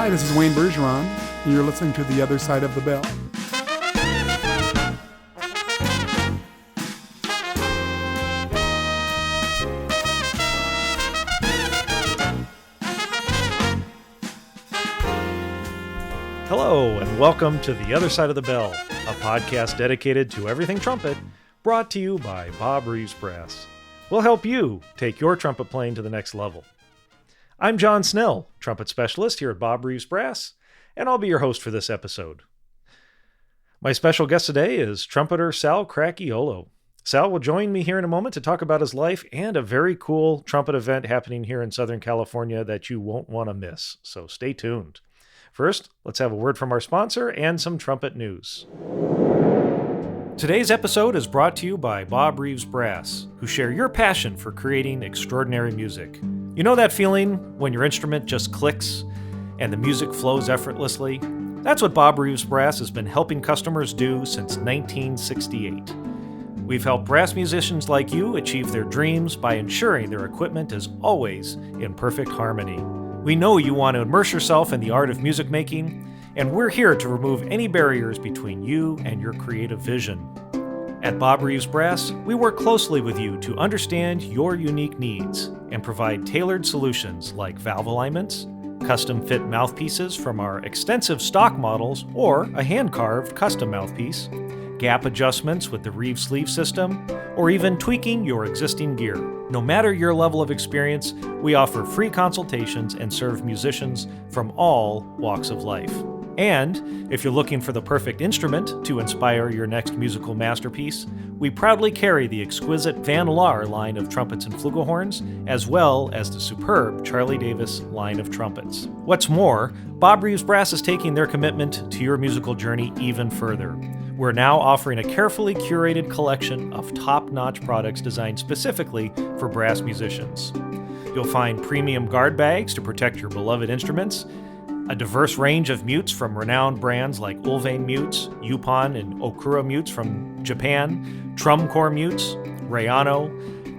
Hi, this is Wayne Bergeron, and you're listening to The Other Side of the Bell. Hello, and welcome to The Other Side of the Bell, a podcast dedicated to everything trumpet, brought to you by Bob Reeves Brass. We'll help you take your trumpet playing to the next level. I'm John Snell, trumpet specialist here at Bob Reeves Brass, and I'll be your host for this episode. My special guest today is trumpeter Sal Cracchiolo. Sal will join me here in a moment to talk about his life and a very cool trumpet event happening here in Southern California that you won't want to miss, so stay tuned. First, let's have a word from our sponsor and some trumpet news. Today's episode is brought to you by Bob Reeves Brass, who share your passion for creating extraordinary music. You know that feeling when your instrument just clicks and the music flows effortlessly? That's what Bob Reeves Brass has been helping customers do since 1968. We've helped brass musicians like you achieve their dreams by ensuring their equipment is always in perfect harmony. We know you want to immerse yourself in the art of music making, and we're here to remove any barriers between you and your creative vision. At Bob Reeves Brass, we work closely with you to understand your unique needs and provide tailored solutions like valve alignments, custom-fit mouthpieces from our extensive stock models or a hand-carved custom mouthpiece, gap adjustments with the Reeves sleeve system, or even tweaking your existing gear. No matter your level of experience, we offer free consultations and serve musicians from all walks of life. And if you're looking for the perfect instrument to inspire your next musical masterpiece, we proudly carry the exquisite Van Laar line of trumpets and flugelhorns, as well as the superb Charlie Davis line of trumpets. What's more, Bob Reeves Brass is taking their commitment to your musical journey even further. We're now offering a carefully curated collection of top-notch products designed specifically for brass musicians. You'll find premium guard bags to protect your beloved instruments, a diverse range of mutes from renowned brands like Ulvain mutes, Yupon and Okura mutes from Japan, Trumcore mutes, Rayano,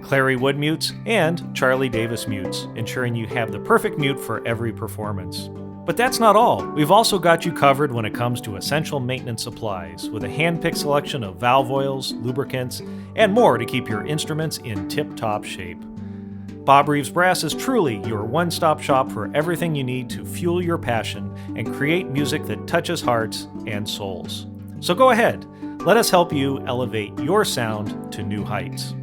Clary Wood mutes, and Charlie Davis mutes, ensuring you have the perfect mute for every performance. But that's not all. We've also got you covered when it comes to essential maintenance supplies, with a hand-picked selection of valve oils, lubricants, and more to keep your instruments in tip-top shape. Bob Reeves Brass is truly your one-stop shop for everything you need to fuel your passion and create music that touches hearts and souls. So go ahead, let us help you elevate your sound to new heights.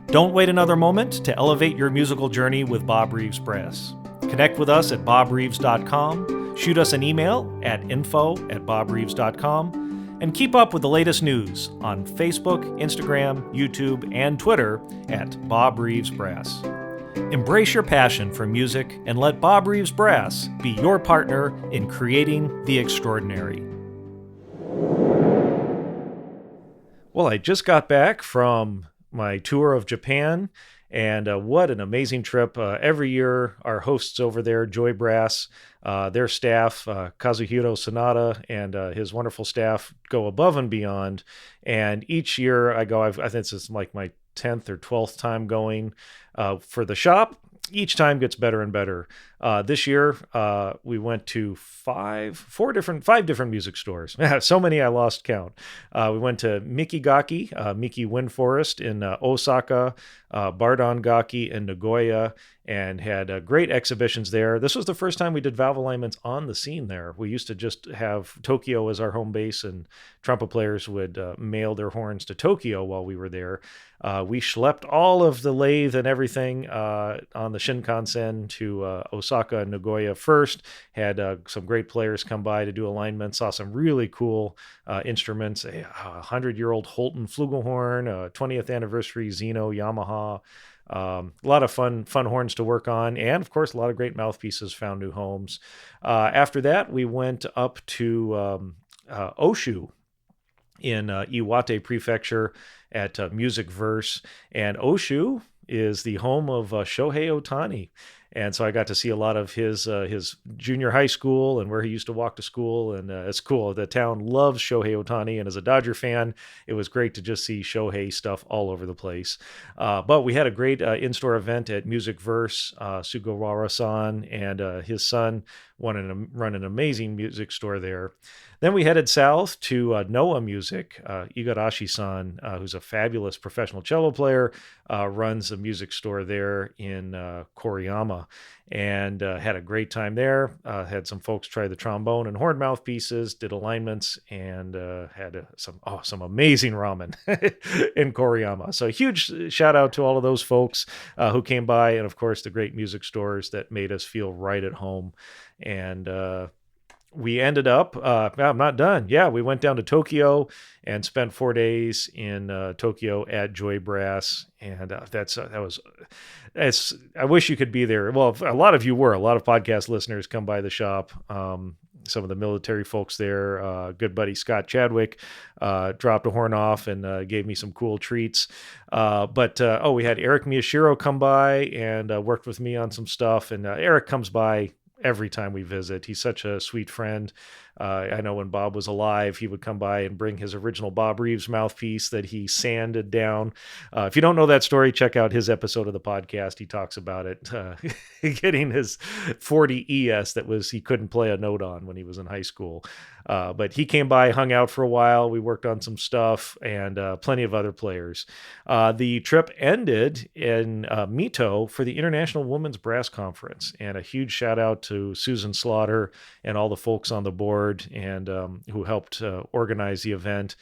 Don't wait another moment to elevate your musical journey with Bob Reeves Brass. Connect with us at bobreeves.com, shoot us an email at info@bobreeves.com, and keep up with the latest news on Facebook, Instagram, YouTube, and Twitter at Bob Reeves Brass. Embrace your passion for music and let Bob Reeves Brass be your partner in creating the extraordinary. Well, I just got back from my tour of Japan, and what an amazing trip. Every year, our hosts over there, Joy Brass, their staff, Kazuhiro Sanada, and his wonderful staff go above and beyond. And each year I go, I think this is like my 10th or 12th time going for the shop. Each time gets better and better. This year, we went to five different music stores. So many I lost count. We went to Mikigaki, Miki Wind Forest in Osaka, Bardon Gaki in Nagoya, and had great exhibitions there. This was the first time we did valve alignments on the scene there. We used to just have Tokyo as our home base, and trumpet players would mail their horns to Tokyo while we were there. We schlepped all of the lathe and everything on the Shinkansen to Osaka and Nagoya first. Had some great players come by to do alignments. Saw some really cool instruments, a 100-year-old Holton flugelhorn, a 20th anniversary Zeno Yamaha. A lot of fun horns to work on, and of course a lot of great mouthpieces found new homes. After that, we went up to Oshu in Iwate Prefecture at Music Verse, and Oshu is the home of Shohei Ohtani. And so I got to see a lot of his junior high school and where he used to walk to school. And it's cool. The town loves Shohei Ohtani. And as a Dodger fan, it was great to just see Shohei stuff all over the place. But we had a great in-store event at Music Verse. Sugawara-san and his son run an amazing music store there. Then we headed south to Noah Music. Igarashi-san, who's a fabulous professional cello player, runs a music store there in Koriyama, and had a great time there. Had some folks try the trombone and horn mouthpieces, did alignments, and had some amazing ramen in Koriyama. So huge shout out to all of those folks who came by, and of course the great music stores that made us feel right at home. And we ended up, I'm not done. Yeah, we went down to Tokyo and spent 4 days in Tokyo at Joy Brass. And I wish you could be there. Well, a lot of you were. A lot of podcast listeners come by the shop. Some of the military folks there, good buddy Scott Chadwick, dropped a horn off and gave me some cool treats. But we had Eric Miyashiro come by and worked with me on some stuff. And Eric comes by every time we visit. He's such a sweet friend. I know when Bob was alive, he would come by and bring his original Bob Reeves mouthpiece that he sanded down. If you don't know that story, check out his episode of the podcast. He talks about it, getting his 40 ES that he couldn't play a note on when he was in high school. But he came by, hung out for a while. We worked on some stuff and plenty of other players. The trip ended in Mito for the International Women's Brass Conference. And a huge shout out to Susan Slaughter and all the folks on the board and who helped organize the event.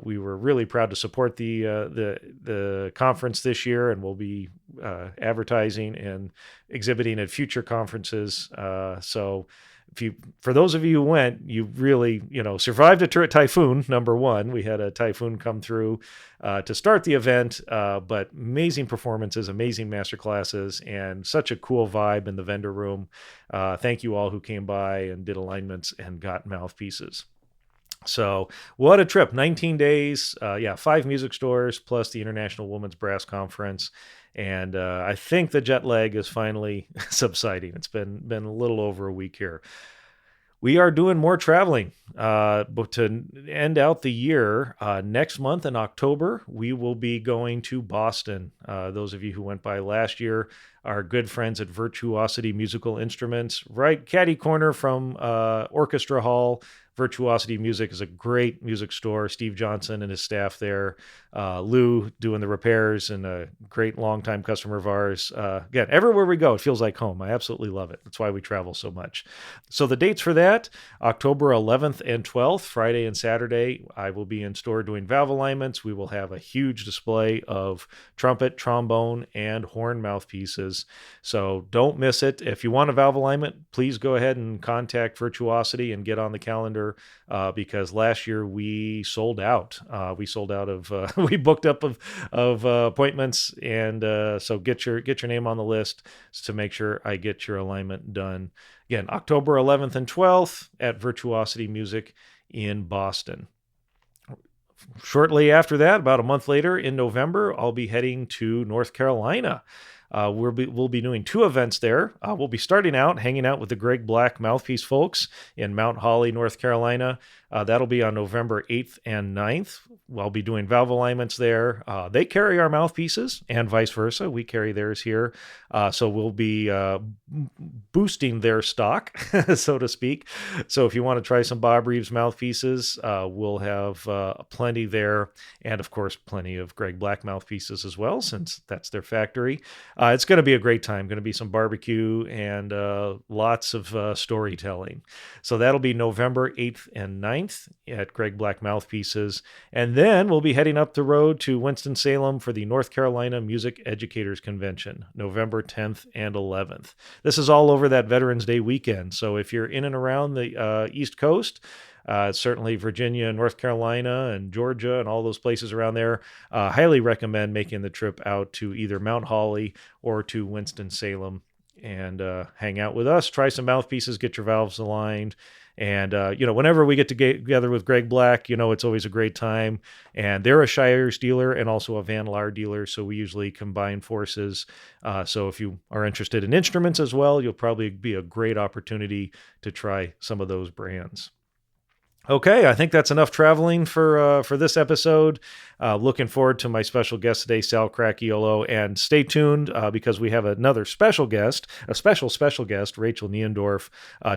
We were really proud to support the conference this year, and we'll be advertising and exhibiting at future conferences. So for those of you who went, you really, survived a typhoon, number one. We had a typhoon come through to start the event, but amazing performances, amazing master classes, and such a cool vibe in the vendor room. Thank you all who came by and did alignments and got mouthpieces. So what a trip, 19 days, 5 music stores, plus the International Women's Brass Conference. And I think the jet lag is finally subsiding. It's been a little over a week here. We are doing more traveling, but to end out the year, next month in October, we will be going to Boston. Those of you who went by last year, our good friends at Virtuosity Musical Instruments, right catty corner from Orchestra Hall. Virtuosity Music is a great music store. Steve Johnson and his staff there. Lou doing the repairs and a great longtime customer of ours. Again, everywhere we go, it feels like home. I absolutely love it. That's why we travel so much. So the dates for that, October 11th and 12th, Friday and Saturday, I will be in store doing valve alignments. We will have a huge display of trumpet, trombone, and horn mouthpieces. So don't miss it. If you want a valve alignment, please go ahead and contact Virtuosity and get on the calendar. Because last year we sold out. We booked up of appointments, and so get your name on the list to make sure I get your alignment done. Again, October 11th and 12th at Virtuosity Music in Boston. Shortly after that, about a month later in November, I'll be heading to North Carolina. We'll be doing 2 events there. We'll be starting out hanging out with the Greg Black mouthpiece folks in Mount Holly, North Carolina. That'll be on November 8th and 9th. We'll be doing valve alignments there. They carry our mouthpieces and vice versa. We carry theirs here. So we'll be boosting their stock, so to speak. So if you want to try some Bob Reeves mouthpieces, we'll have plenty there. And of course, plenty of Greg Black mouthpieces as well, since that's their factory. It's going to be a great time. Going to be some barbecue and lots of storytelling. So that'll be November 8th and 9th at Greg Black Mouthpieces. And then we'll be heading up the road to Winston-Salem for the North Carolina Music Educators Convention, November 10th and 11th. This is all over that Veterans Day weekend. So if you're in and around the East Coast, certainly Virginia, North Carolina, and Georgia, and all those places around there, highly recommend making the trip out to either Mount Holly or to Winston-Salem and hang out with us, try some mouthpieces, get your valves aligned. And, whenever we get together with Greg Black, it's always a great time. And they're a Shires dealer and also a Van Laar dealer, so we usually combine forces. So if you are interested in instruments as well, you'll probably be a great opportunity to try some of those brands. Okay, I think that's enough traveling for this episode. Looking forward to my special guest today, Sal Cracchiolo, and stay tuned because we have another special guest, a special guest, Rachel Niendorf,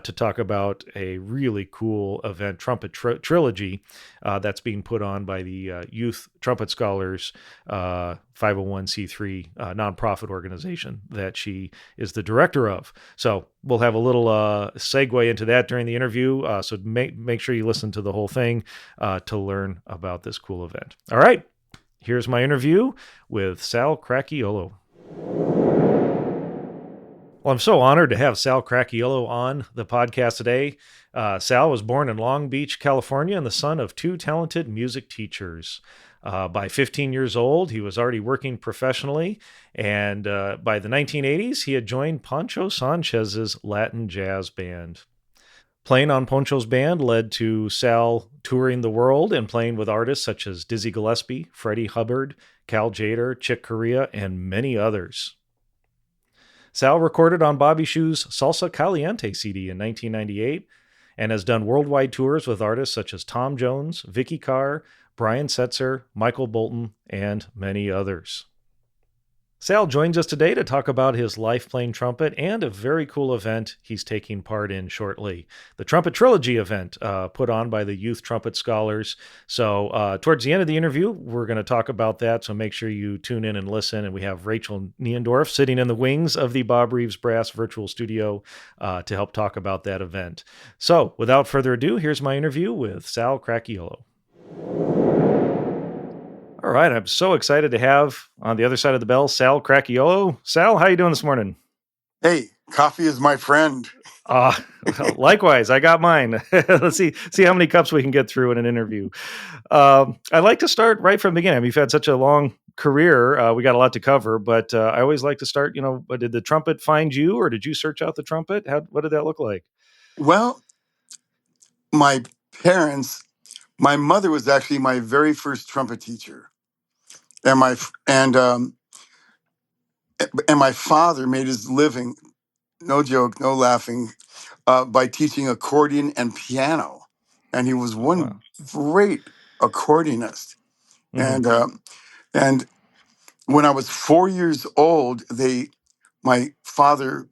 to talk about a really cool event, Trumpet Trilogy, that's being put on by the Youth Trumpet Scholars 501c3 nonprofit organization that she is the director of. So we'll have a little segue into that during the interview. So make sure you listen to the whole thing to learn about this cool event. All right, here's my interview with Sal Cracchiolo. Well, I'm so honored to have Sal Cracchiolo on the podcast today. Sal was born in Long Beach, California, and the son of two talented music teachers. By 15 years old, he was already working professionally, and by the 1980s, he had joined Poncho Sanchez's Latin jazz band. Playing on Poncho's band led to Sal touring the world and playing with artists such as Dizzy Gillespie, Freddie Hubbard, Cal Tjader, Chick Corea, and many others. Sal recorded on Bobby Shoe's Salsa Caliente CD in 1998 and has done worldwide tours with artists such as Tom Jones, Vicky Carr, Brian Setzer, Michael Bolton, and many others. Sal joins us today to talk about his life playing trumpet and a very cool event he's taking part in shortly, the Trumpet Trilogy event put on by the Youth Trumpet Scholars. So towards the end of the interview, we're going to talk about that, so make sure you tune in and listen. And we have Rachel Niendorf sitting in the wings of the Bob Reeves Brass virtual studio to help talk about that event. So without further ado, here's my interview with Sal Cracchiolo. All right, I'm so excited to have on the other side of the bell, Sal Cracchiolo. Sal, how you doing this morning? Hey, coffee is my friend. Well, likewise, I got mine. Let's see how many cups we can get through in an interview. I'd like to start right from the beginning. I mean, you've had such a long career. We got a lot to cover, but I always like to start, did the trumpet find you or did you search out the trumpet? What did that look like? Well, my parents, my mother was actually my very first trumpet teacher, and my father made his living, no joke, no laughing, by teaching accordion and piano, and he was one great accordionist. Mm-hmm. And when I was 4 years old, my father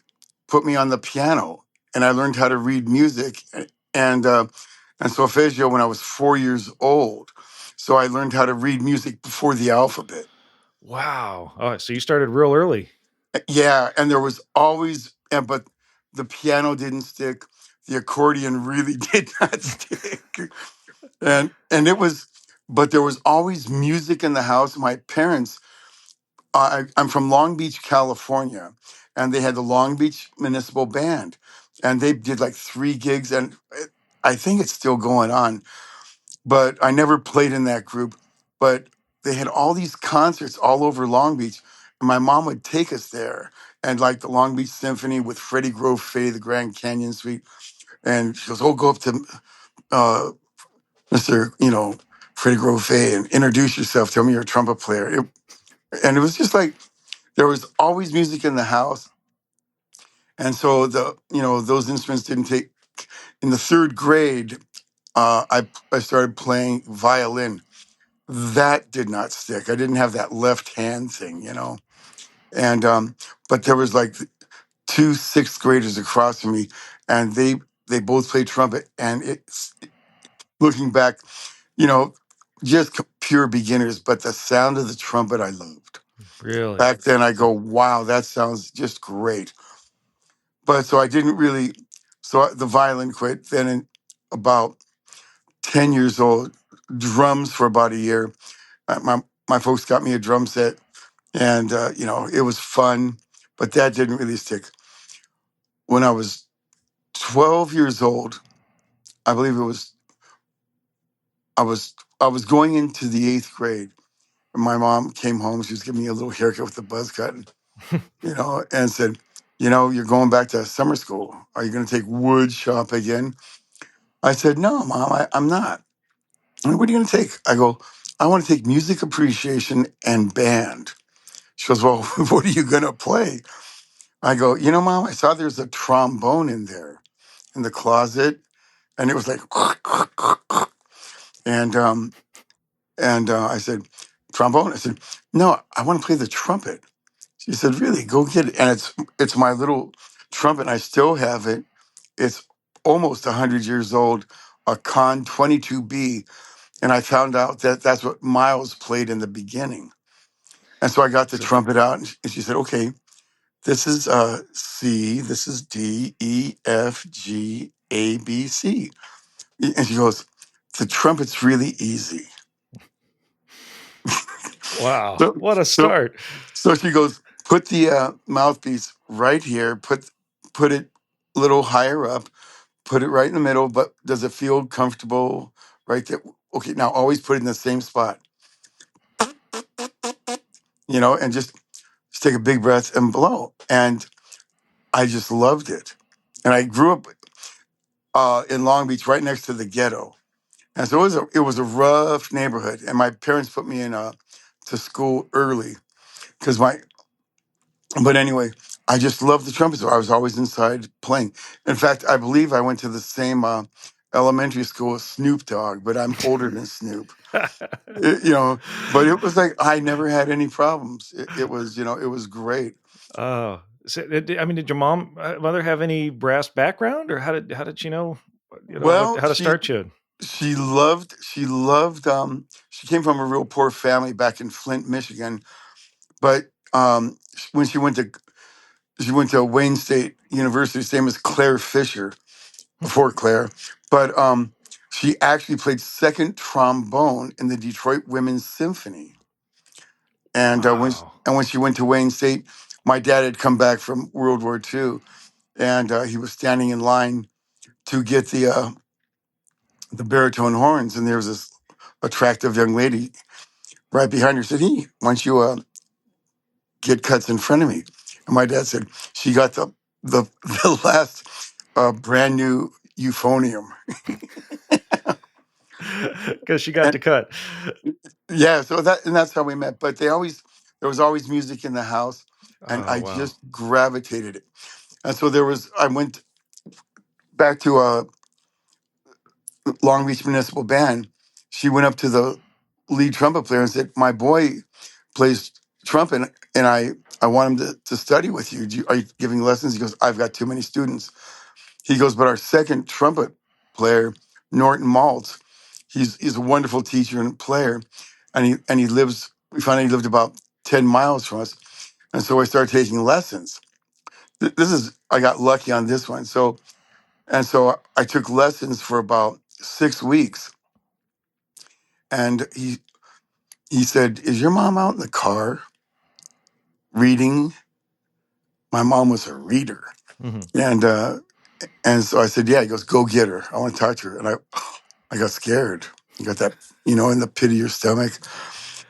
put me on the piano, and I learned how to read music and solfeggio when I was 4 years old. So I learned how to read music before the alphabet. Wow! Oh, so you started real early. Yeah, and there was always, but the piano didn't stick. The accordion really did not stick, and it was, but there was always music in the house. My parents. I'm from Long Beach, California, and they had the Long Beach Municipal Band, and they did like 3 gigs, and I think it's still going on. But I never played in that group. But they had all these concerts all over Long Beach, and my mom would take us there, and like the Long Beach Symphony with Freddie Grove Faye, the Grand Canyon Suite, and she goes, "Oh, go up to uh, Mr. Freddie Grove Faye and introduce yourself. Tell me you're a trumpet player." And it was just like, there was always music in the house. And so those instruments didn't take. In the third grade, I started playing violin. That did not stick. I didn't have that left hand thing. And but there was like two sixth graders across from me, and they both played trumpet. And it's, looking back, just pure beginners, but the sound of the trumpet I loved. Really? Back then, I go, wow, that sounds just great. But so I didn't really, so the violin quit. Then in about 10 years old, drums for about a year. My folks got me a drum set, and, it was fun, but that didn't really stick. When I was 12 years old, I believe I was going into the 8th grade. And my mom came home. She was giving me a little haircut with a buzz cut, and said, "You're going back to summer school. Are you going to take wood shop again?" I said, "No, Mom, I'm not." "What are you going to take?" I go, "I want to take music appreciation and band." She goes, "Well, what are you going to play?" I go, Mom, I saw there's a trombone in there in the closet. and it was like, and I said, trombone. I said, no, I want to play the trumpet. She said, really, go get it. And it's my little trumpet. I still have it. It's almost 100 years old, a Con 22B. And I found out that that's what Miles played in the beginning. And so I got the So, trumpet out, and she said, okay, this is C, this is D, E, F, G, A, B, C. And she goes, the trumpet's really easy. wow, So, what a so, start. so she goes, put the mouthpiece right here, put it a little higher up, put it right in the middle, but does it feel comfortable right there? Okay, now always put it in the same spot, and just take a big breath and blow. And I just loved it. And I grew up in Long Beach, right next to the ghetto. And so it was a rough neighborhood. And my parents put me in to school early because but anyway, I just loved the trumpet. So I was always inside playing. In fact, I believe I went to the same elementary school as Snoop Dogg, but I'm older than Snoop. But it was like I never had any problems. It was, it was great. Oh, so, I mean, did your mother have any brass background, or how did she know, Well, how to start you? she came from a real poor family back in Flint, Michigan. But when she went to Wayne State University, same as Claire Fisher before Claire. But she actually played second trombone in the Detroit Women's Symphony. And Wow. when she went to Wayne State, my dad had come back from World War II, and he was standing in line to get the baritone horns, and there was this attractive young lady right behind her. Said, "Hey, why don't you get cuts in front of me?" And my dad said, "She got the last brand new euphonium." Because she got And to cut. yeah, so that's how we met. But there was always music in the house, and Oh, I wow. just gravitated it. And so I went back to Long Beach Municipal Band. She went up to the lead trumpet player and said, "My boy plays trumpet, and I want him to study with you. Are you giving lessons?" He goes, "I've got too many students." He goes, "But our second trumpet player, Norton Maltz, he's a wonderful teacher and player, and he lives. We found out he lived about 10 miles from us, and so I started taking lessons. I got lucky on this one. So I took lessons for about 6 weeks, and he said, "Is your mom out in the car reading?" My mom was a reader, Hmm. and so I said, "Yeah." He goes, "Go get her. I want to talk to her." And I got scared. You got that, in the pit of your stomach.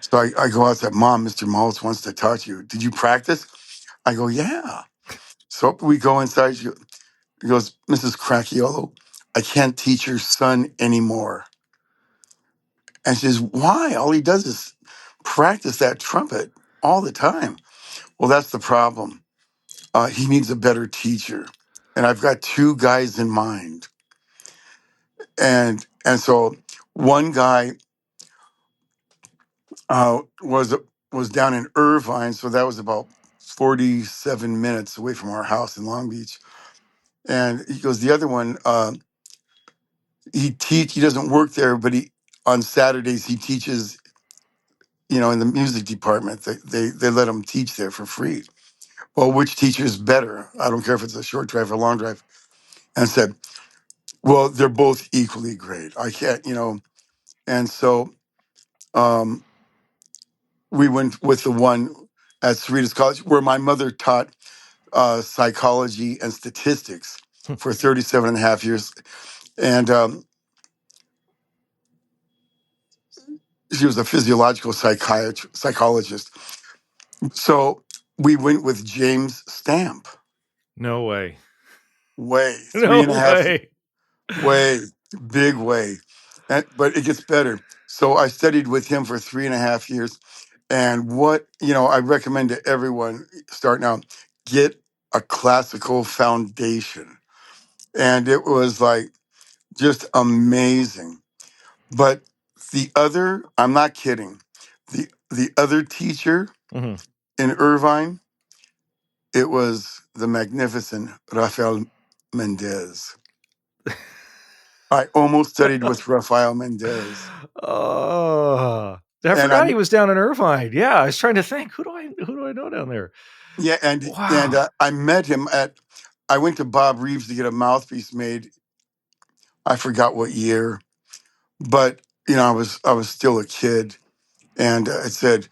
So I go out and said, "Mom, Mr. Maltz wants to talk to you. Did you practice?" I go, "Yeah." So we go inside. He goes, "Mrs. Cracchiolo, I can't teach your son anymore." And she says, "Why? All he does is practice that trumpet all the time." Well, that's the problem. He needs a better teacher. And I've got two guys in mind. And so one guy was down in Irvine, so that was about 47 minutes away from our house in Long Beach. And he goes, the other one, he doesn't work there, but on Saturdays he teaches, in the music department. They let him teach there for free. Well, which teacher is better? I don't care if it's a short drive or a long drive. And said, well, they're both equally great. I can't. And so um, we went with the one at Cerritos College where my mother taught psychology and statistics for 37 and a half years. And she was a physiological psychologist. So we went with James Stamp. No way. Way, three No and a half, way. way, big way. But it gets better. So I studied with him for 3.5 years. And I recommend to everyone starting out, get a classical foundation. And it was like just amazing. But I'm not kidding. The other teacher Hmm. in Irvine, it was the magnificent Rafael Mendez. I almost studied with Rafael Mendez. Oh, I And forgot I'm he was down in Irvine. Yeah, I was trying to think who do I know down there? yeah, and Wow. I met him I went to Bob Reeves to get a mouthpiece made. I forgot what year, but I was still a kid, and it said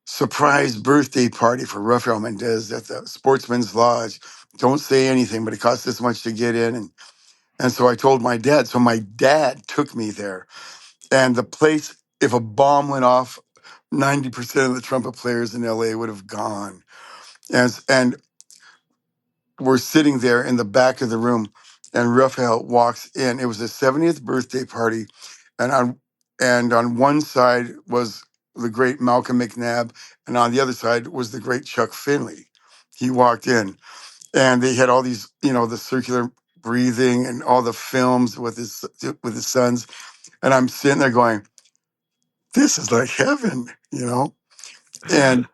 surprise birthday party for Rafael Mendez at the Sportsman's Lodge. Don't say anything, but it costs this much to get in, and so I told my dad. So my dad took me there, and the place, if a bomb went off, 90% of the trumpet players in LA would have gone. And we're sitting there in the back of the room, and Raphael walks in. It was his 70th birthday party, and on one side was the great Malcolm McNabb, and on the other side was the great Chuck Finley. He walked in, and they had all these, the circular breathing and all the films with his sons, and I'm sitting there going, "This is like heaven." And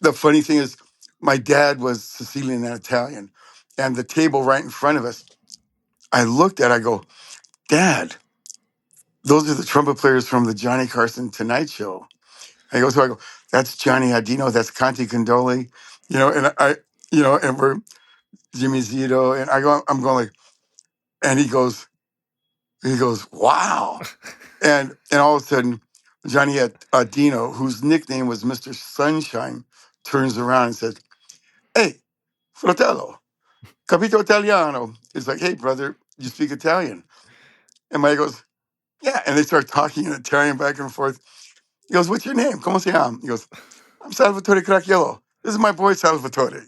the funny thing is, my dad was Sicilian and Italian, and the table right in front of us, I looked at, I go, "Dad, those are the trumpet players from the Johnny Carson Tonight Show." I go, "That's Johnny Adino, that's Conti Condoli, and we're Jimmy Zito," and I'm going like, and he goes, "Wow," and all of a sudden, Johnny Adino, whose nickname was Mr. Sunshine, turns around and says, "Hey, fratello, capito italiano." It's like, "Hey, brother, you speak Italian?" And Mike goes, "Yeah." And they start talking in Italian back and forth. He goes, "What's your name? ¿Cómo se llama?" He goes, "I'm Salvatore Cracchiolo. This is my boy Salvatore."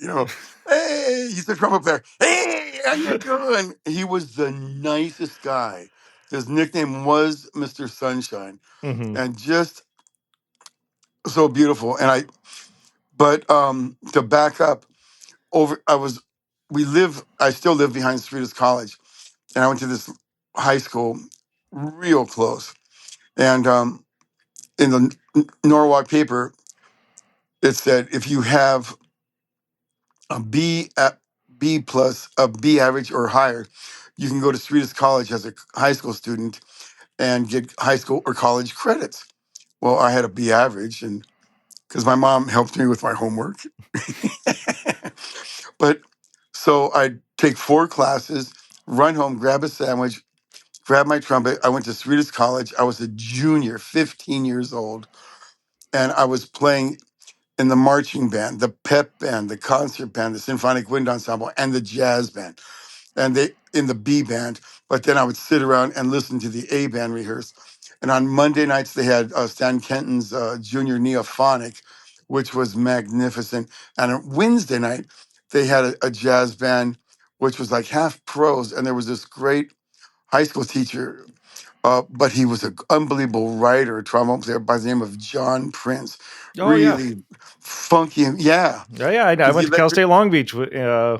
Hey, he's the trumpet player. "Hey, how you doing?" He was the nicest guy. His nickname was Mr. Sunshine, Hmm. and just so beautiful. But to back up, over, I still live behind Cerritos College, and I went to this high school real close. And in the Norwalk paper, it said if you have a B plus, a B average or higher, you can go to Cerritos College as a high school student and get high school or college credits. Well, I had a B average, and because my mom helped me with my homework, but so I'd take 4 classes, run home, grab a sandwich, grab my trumpet. I went to Cerritos College. I was a junior, 15 years old, and I was playing in the marching band, the pep band, the concert band, the symphonic wind ensemble, and the jazz band, and they in the B band. But then I would sit around and listen to the A band rehearse. And on Monday nights they had Stan Kenton's Junior Neophonic, which was magnificent. And on Wednesday night they had a jazz band, which was like half pros. And there was this great high school teacher, but he was an unbelievable writer, trombone player by the name of John Prince. Oh yeah. Really funky, yeah. Yeah, yeah. I Because the went to Cal electric, State Long Beach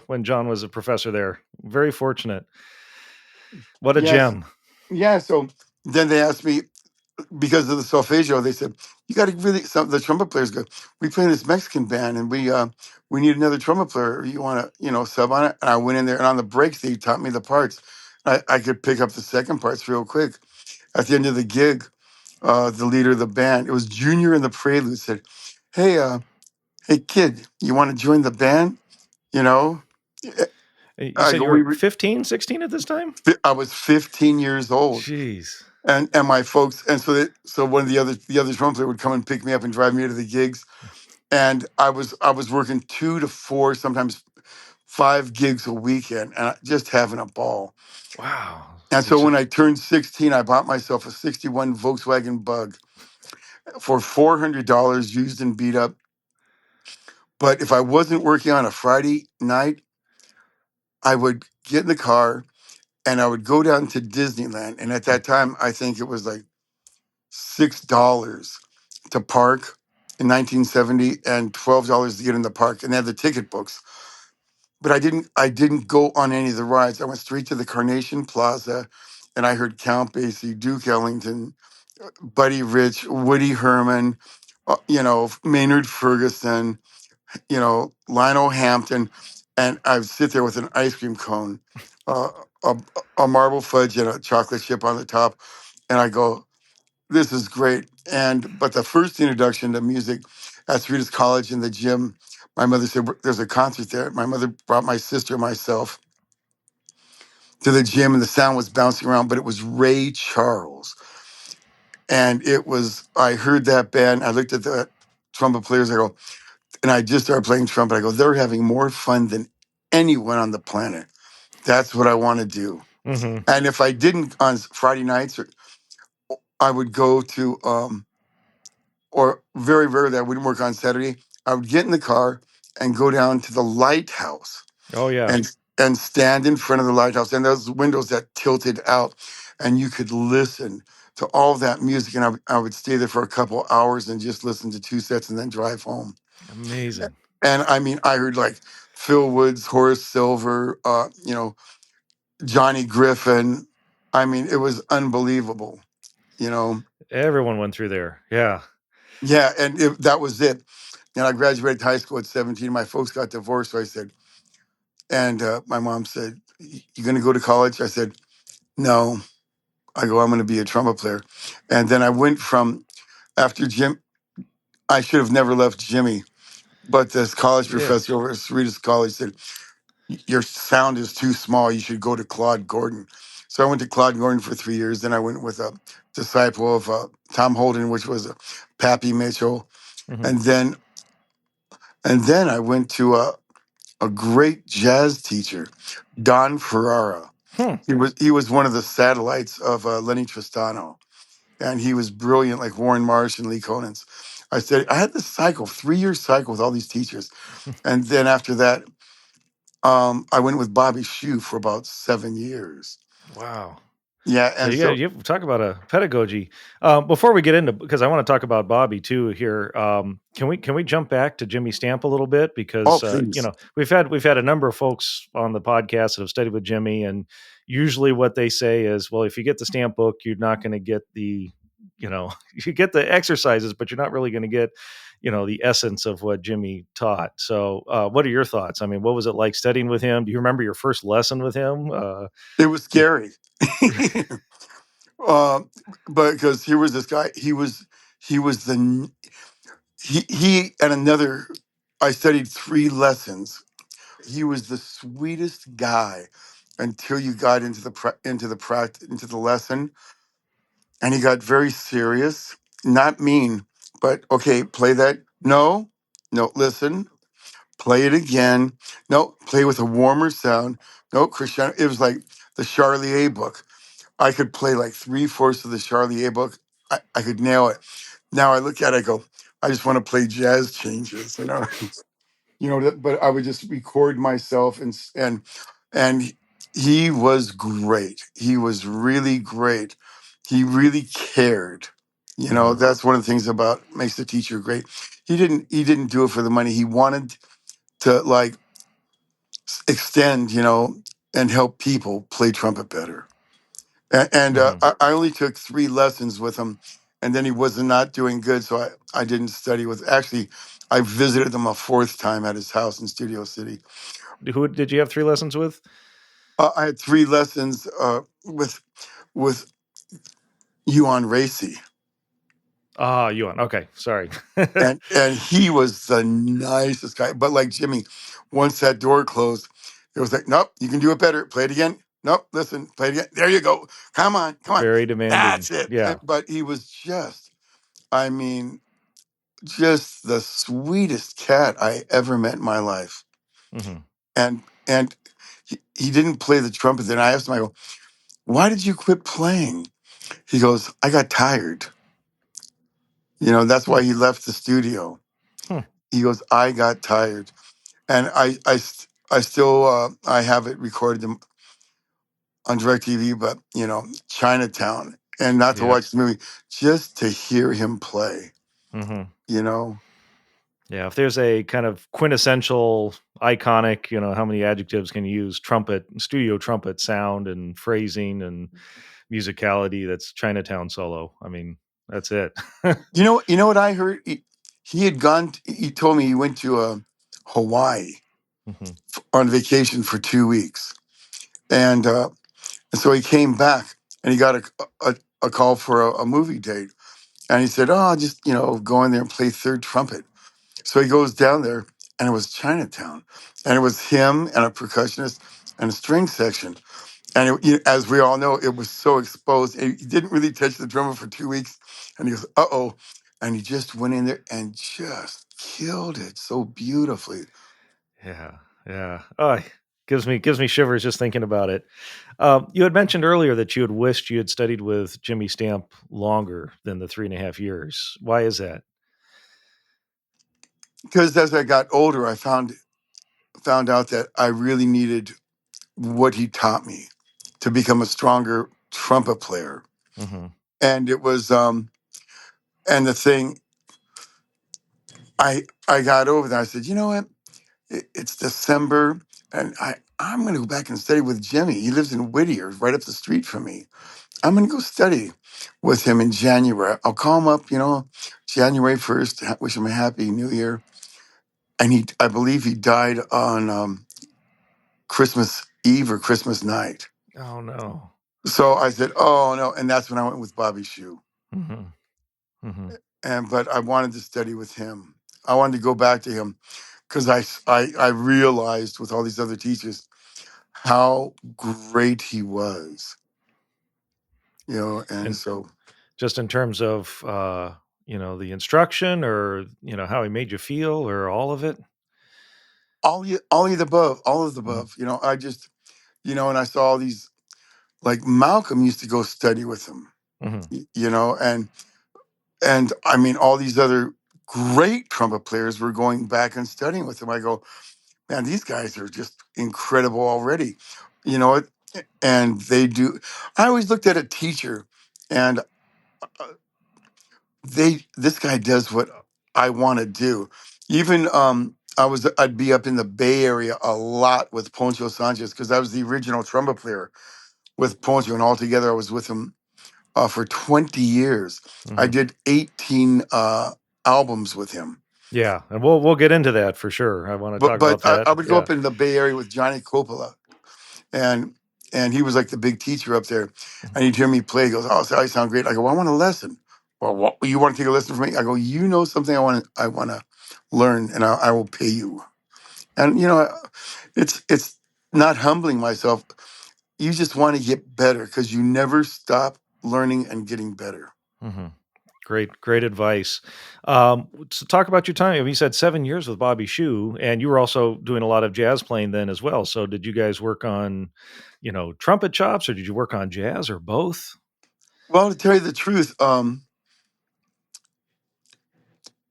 when John was a professor there. Very fortunate. What a yes, gem. yeah. So then they asked me, because of the solfeggio, they said, "You got to really." Some the trumpet players go, "We play in this Mexican band, and we need another trumpet player. You want to sub on it?" And I went in there, and on the breaks they taught me the parts. I could pick up the second parts real quick. At the end of the gig, the leader of the band, it was Junior in the Prelude, said, "Hey kid, you want to join the band?" You know, You I said go, you "We." were 15, 16 at this time? I was 15 years old, Jeez. and my folks, and so one of the other drum player would come and pick me up and drive me to the gigs, and I was working 2 to 4, sometimes 5 gigs a weekend, and just having a ball. Wow. And so It's when I turned 16, I bought myself a '61 Volkswagen Bug for $400, used and beat up. But if I wasn't working on a Friday night, I would get in the car and I would go down to Disneyland. And at that time, I think it was like $6 to park in 1970 and $12 to get in the park. And they had the ticket books. But I didn't go on any of the rides. I went straight to the Carnation Plaza and I heard Count Basie, Duke Ellington, Buddy Rich, Woody Herman, Maynard Ferguson, Lionel Hampton, and I would sit there with an ice cream cone, uh, a, a marble fudge and a chocolate chip on the top, and I go, "This is great." But the first introduction to music at Cerritos College in the gym, my mother said, "There's a concert there." My mother brought my sister and myself to the gym, and the sound was bouncing around, but it was Ray Charles. And I heard that band. I looked at the trumpet players. I go, and I just started playing trumpet. I go, they're having more fun than anyone on the planet. That's what I want to do. Mm-hmm. And if I didn't on Friday nights, I would go to, or very rarely, I wouldn't work on Saturday. I would get in the car and go down to the lighthouse Oh, yeah. and stand in front of the lighthouse, and those windows that tilted out, and you could listen to all that music. And I would stay there for a couple hours and just listen to two sets and then drive home. Amazing. And I mean, I heard like Phil Woods, Horace Silver, Johnny Griffin. I mean, it was unbelievable, you know. Everyone went through there. Yeah. Yeah, and that was it. And I graduated high school at 17. My folks got divorced, so I said, and my mom said, "You going to go to college?" I said, "No." I go, "I'm going to be a trumpet player." And then I went from after Jim. I should have never left Jimmy, but this college Yeah. professor over at Cerritos College said, "Your sound is too small. You should go to Claude Gordon." So I went to Claude Gordon for 3 years. Then I went with a disciple of Tom Holden, which was Pappy Mitchell, Mm-hmm. and then I went to a great jazz teacher, Don Ferrara. He was one of the satellites of Lenny Tristano, and he was brilliant, like Warren Marsh and Lee Konitz. I had this cycle, 3 year cycle with all these teachers, and then after that, I went with Bobby Shue for about 7 years. Wow. Yeah, So and so you talk about a pedagogy. Before we get into, because I want to talk about Bobby too here. Can we jump back to Jimmy Stamp a little bit, because please. we've had a number of folks on the podcast that have studied with Jimmy, and usually what they say is, well, if you get the Stamp book, you're not going to get the you get the exercises, but you're not really going to get the essence of what Jimmy taught. So what are your thoughts? I mean, what was it like studying with him? Do you remember your first lesson with him? It was scary. um, but because here was this guy, he was he and another. I studied 3 lessons. He was the sweetest guy until you got into the lesson, and he got very serious. Not mean, but okay, play that. No, no, listen, play it again. No, play with a warmer sound. No, Cristiano. It was like the Charlie A book. I could play like 3/4 of the Charlie A book. I could nail it. Now I look at it, I go, I just want to play jazz changes, but I would just record myself and he was great. He was really great. He really cared. Mhm. That's one of the things about makes the teacher great. He didn't do it for the money. He wanted to like extend, and help people play trumpet better. And Mhm. I only took 3 lessons with him, and then he was not doing good, so I didn't study with. Actually, I visited him a 4th time at his house in Studio City. Who did you have 3 lessons with? I had 3 lessons with Yuan Racy, Ah, Yuan. Okay, sorry. and he was the nicest guy. But like Jimmy, once that door closed, it was like, nope, you can do it better. Play it again. Nope, listen, play it again. There you go. Come on, come on. Very demanding. That's it. Yeah. But he was I mean, just the sweetest cat I ever met in my life. Mhm. And he didn't play the trumpet. Then I asked him, I go, why did you quit playing? He goes, I got tired. That's Hmm. why he left the studio. Hmm. He goes, I got tired. And I still, I have it recorded on DirecTV, but, Chinatown. And not to Yeah. watch the movie, just to hear him play, Mhm. you know? Yeah, if there's a kind of quintessential iconic, how many adjectives can you use? Trumpet, studio trumpet sound and phrasing and musicality. That's Chinatown solo. I mean, that's it. You know what I heard? He had gone. He told me he went to Hawaii Mhm. on vacation for 2 weeks, and so he came back and he got a call for a movie date, and he said, "Oh, I'll just go in there and play third trumpet." So he goes down there, and it was Chinatown, and it was him and a percussionist and a string section. And as we all know, it was so exposed. He didn't really touch the drummer for 2 weeks. And he goes, uh-oh. And he just went in there and just killed it so beautifully. Yeah, yeah. Oh, gives me shivers just thinking about it. You had mentioned earlier that you had wished you had studied with Jimmy Stamp longer than the 3.5 years. Why is that? Because as I got older, I found out that I really needed what he taught me to become a stronger trumpet player. Hmm. And it was and the thing I got over that, I said, you know what? It's December, and I'm going to go back and study with Jimmy. He lives in Whittier, right up the street from me. I'm going to go study with him in January. I'll call him up, January 1st, wish him a happy new year. And I believe he died on Christmas Eve or Christmas night. Oh no. So I said, oh no. And that's when I went with Bobby Shoe. Hmm. Hmm. But I wanted to study with him. I wanted to go back to him because I realized with all these other teachers how great he was, and And so just in terms of the instruction, or how he made you feel, or all of it. all of the above, all of the Hmm. above. I just, and I saw all these, like Malcolm used to go study with him, Hmm. and I mean all these other great trumpet players were going back and studying with him. I go, man, these guys are just incredible already, you know it, and they do. I always looked at a teacher, and this guy does what I want to do. Even I'd be up in the Bay Area a lot with Poncho Sanchez because I was the original trumpet player with Poncho, and altogether I was with him for 20 years. I Hmm. did 18 albums with him. Yeah, and we'll get into that for sure. I want to But talk but about I, that. I would go Yeah. up in the Bay Area with Johnny Coppola, and he was like the big teacher up there. And he'd hear me play. He goes, "Oh, Sal, you sound great." I go, "Well, I want a lesson." "Well, what, you want to take a lesson from me?" I go, "You know something I want to learn, and I will pay you." And it's not humbling myself. You just want to get better because you never stop learning and getting better. Hmm. Great advice. So talk about your time. I mean, you said 7 years with Bobby Shoe, and you were also doing a lot of jazz playing then as well. So did you guys work on, trumpet chops, or did you work on jazz, or both? Well, to tell you the truth,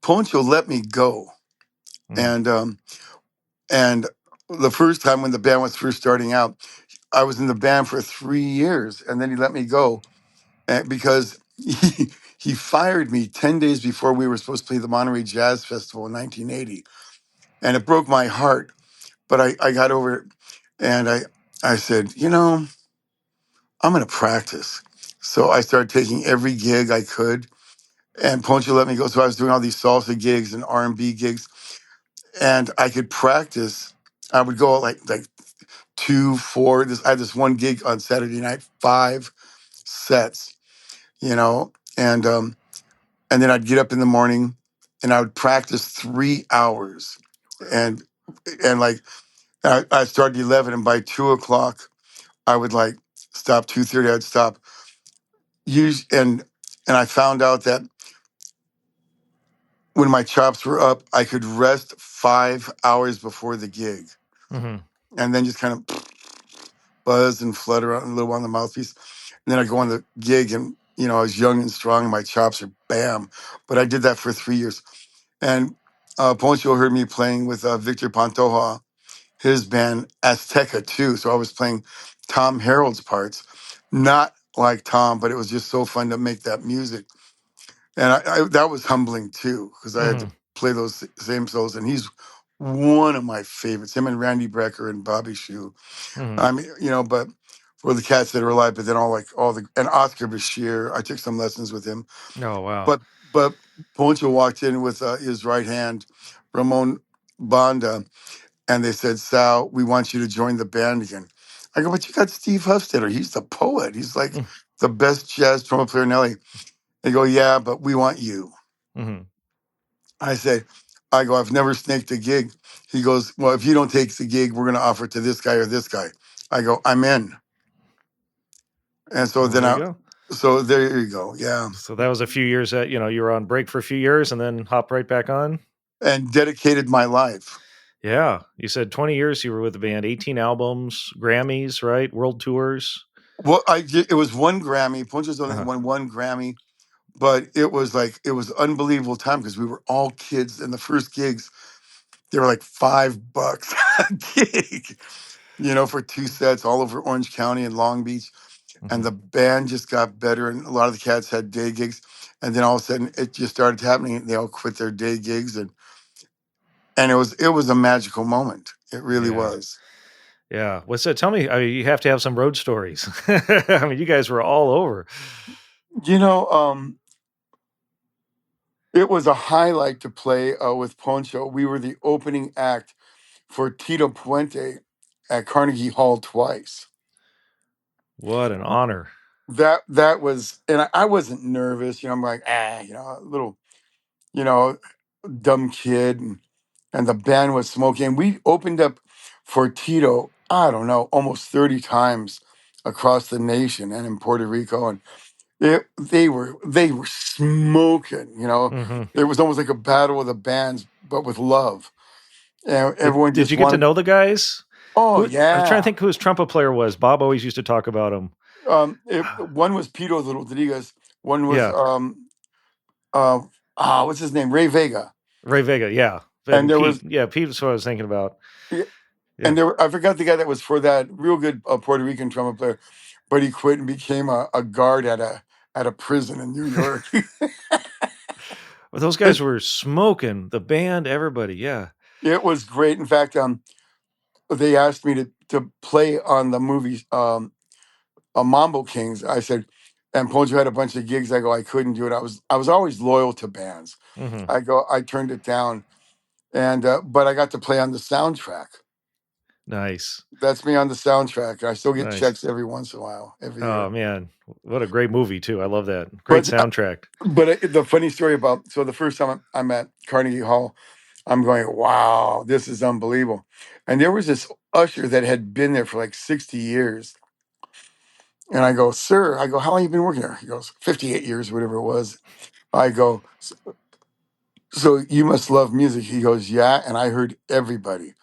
Poncho let me go, Mm. and the first time when the band was first starting out, I was in the band for 3 years, and then he let me go because he fired me 10 days before we were supposed to play the Monterey Jazz Festival in 1980, and it broke my heart. But I got over it, and I said, I'm going to practice. So I started taking every gig I could, and Poncho let me go. So I was doing all these salsa gigs and R&B gigs, and I could practice. I would go like 2, 4. I had this one gig on Saturday night, 5 sets, and then I'd get up in the morning, and I would practice 3 hours, and like I started at 11, and by 2 o'clock I would like stop 2:30. I'd stop. Use and I found out that when my chops were up, I could rest 5 hours before the gig, Hmm. and then just kind of buzz and flutter a little on the mouthpiece. And then I go on the gig, and I was young and strong, and my chops are bam. But I did that for 3 years, and Poncho heard me playing with Victor Pantoja, his band Azteca too. So I was playing Tom Harold's parts, not like Tom, but it was just so fun to make that music. And that was humbling too, because I had to Hmm. play those same solos, and he's one of my favorites. Him and Randy Brecker and Bobby Shue. Mm-hmm. I mean, but for the cats that are alive, but then and Oscar Bashir, I took some lessons with him. Oh, wow. But Poncho walked in with his right hand, Ramon Banda, and they said, "Sal, we want you to join the band again." I go, "But you got Steve Hufstetter. He's the poet. He's like the best jazz trumpet player in LA." They go, "Yeah, but we want you." Mm-hmm. I go, "I've never snaked a gig." He goes, "Well, if you don't take the gig, we're going to offer it to this guy or this guy." I go, "I'm in." And so Well, then there you go. so there you go. Yeah. So that was a few years that, you were on break for a few years and then hopped right back on. And dedicated my life. Yeah. You said 20 years you were with the band, 18 albums, Grammys, right? World tours. Well, it was one Grammy. Poncho's only Uh-huh. won one Grammy, but it was unbelievable time because we were all kids. And the first gigs, they were like $5 a gig, for 2 sets all over Orange County and Long Beach. And the band just got better, and a lot of the cats had day gigs. And then all of a sudden, it just started happening. They all quit their day gigs, and it was a magical moment. It really Yeah. was. Yeah. What's that? Tell me, you have to have some road stories. I mean, you guys were all over. It was a highlight to play with Poncho. We were the opening act for Tito Puente at Carnegie Hall twice. What an honor. That was, and I wasn't nervous. I'm like, a little, you know, dumb kid, and the band was smoking. We opened up for Tito, I don't know, almost 30 times across the nation and in Puerto Rico, and they were smoking. Mm-hmm. It was almost like a battle of the bands, but with love, and everyone Did just you get to wanted. know the guys? Oh I'm trying to yeah. think who his trumpet player was. Bob always used to talk about him. One was Pito Rodriguez. One was Yeah. what's his name? Ray Vega. Ray Vega. Yeah. And And there Pete. was Yeah. Pete's what I was thinking about. Yeah, Yeah. and I forgot the guy that was for that real good Puerto Rican trumpet player, but he quit and became a guard at a prison in New York. Well, those guys were smoking. The band, everybody. Yeah. It was great. In fact, they asked me to play on the movie Mambo Kings. I said, and Poncho had a bunch of gigs. I go, I couldn't do it. I was always loyal to bands. Mm-hmm. I turned it down, and but I got to play on the soundtrack. Nice. That's me on the soundtrack. I still get Nice. checks every once in a while, every Oh year. man, what a great movie too. I love that. Great But soundtrack. the funny story so the first time I'm at Carnegie Hall, I'm going, wow, this is unbelievable. And there was this usher that had been there for like 60 years. And I go, "Sir," "how long you been working there?" He goes, 58 years, whatever it was. I go, "So you must love music." He goes, "Yeah." And I heard everybody.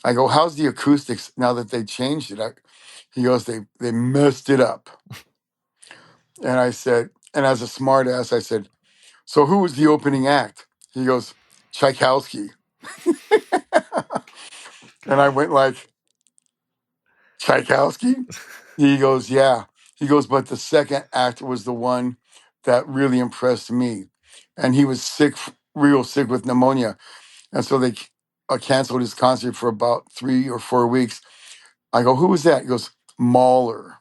I go, "How's the acoustics now that they changed it?" He goes, they messed it up. And I said, and as a smart ass, I said, "So who was the opening act?" He goes, "Tchaikovsky." And I went like, "Tchaikovsky?" He goes, "Yeah." He goes, "But the second act was the one that really impressed me." And he was sick, real sick with pneumonia. And so they canceled his concert for about 3 or 4 weeks. I go, "Who was that?" He goes, "Mahler."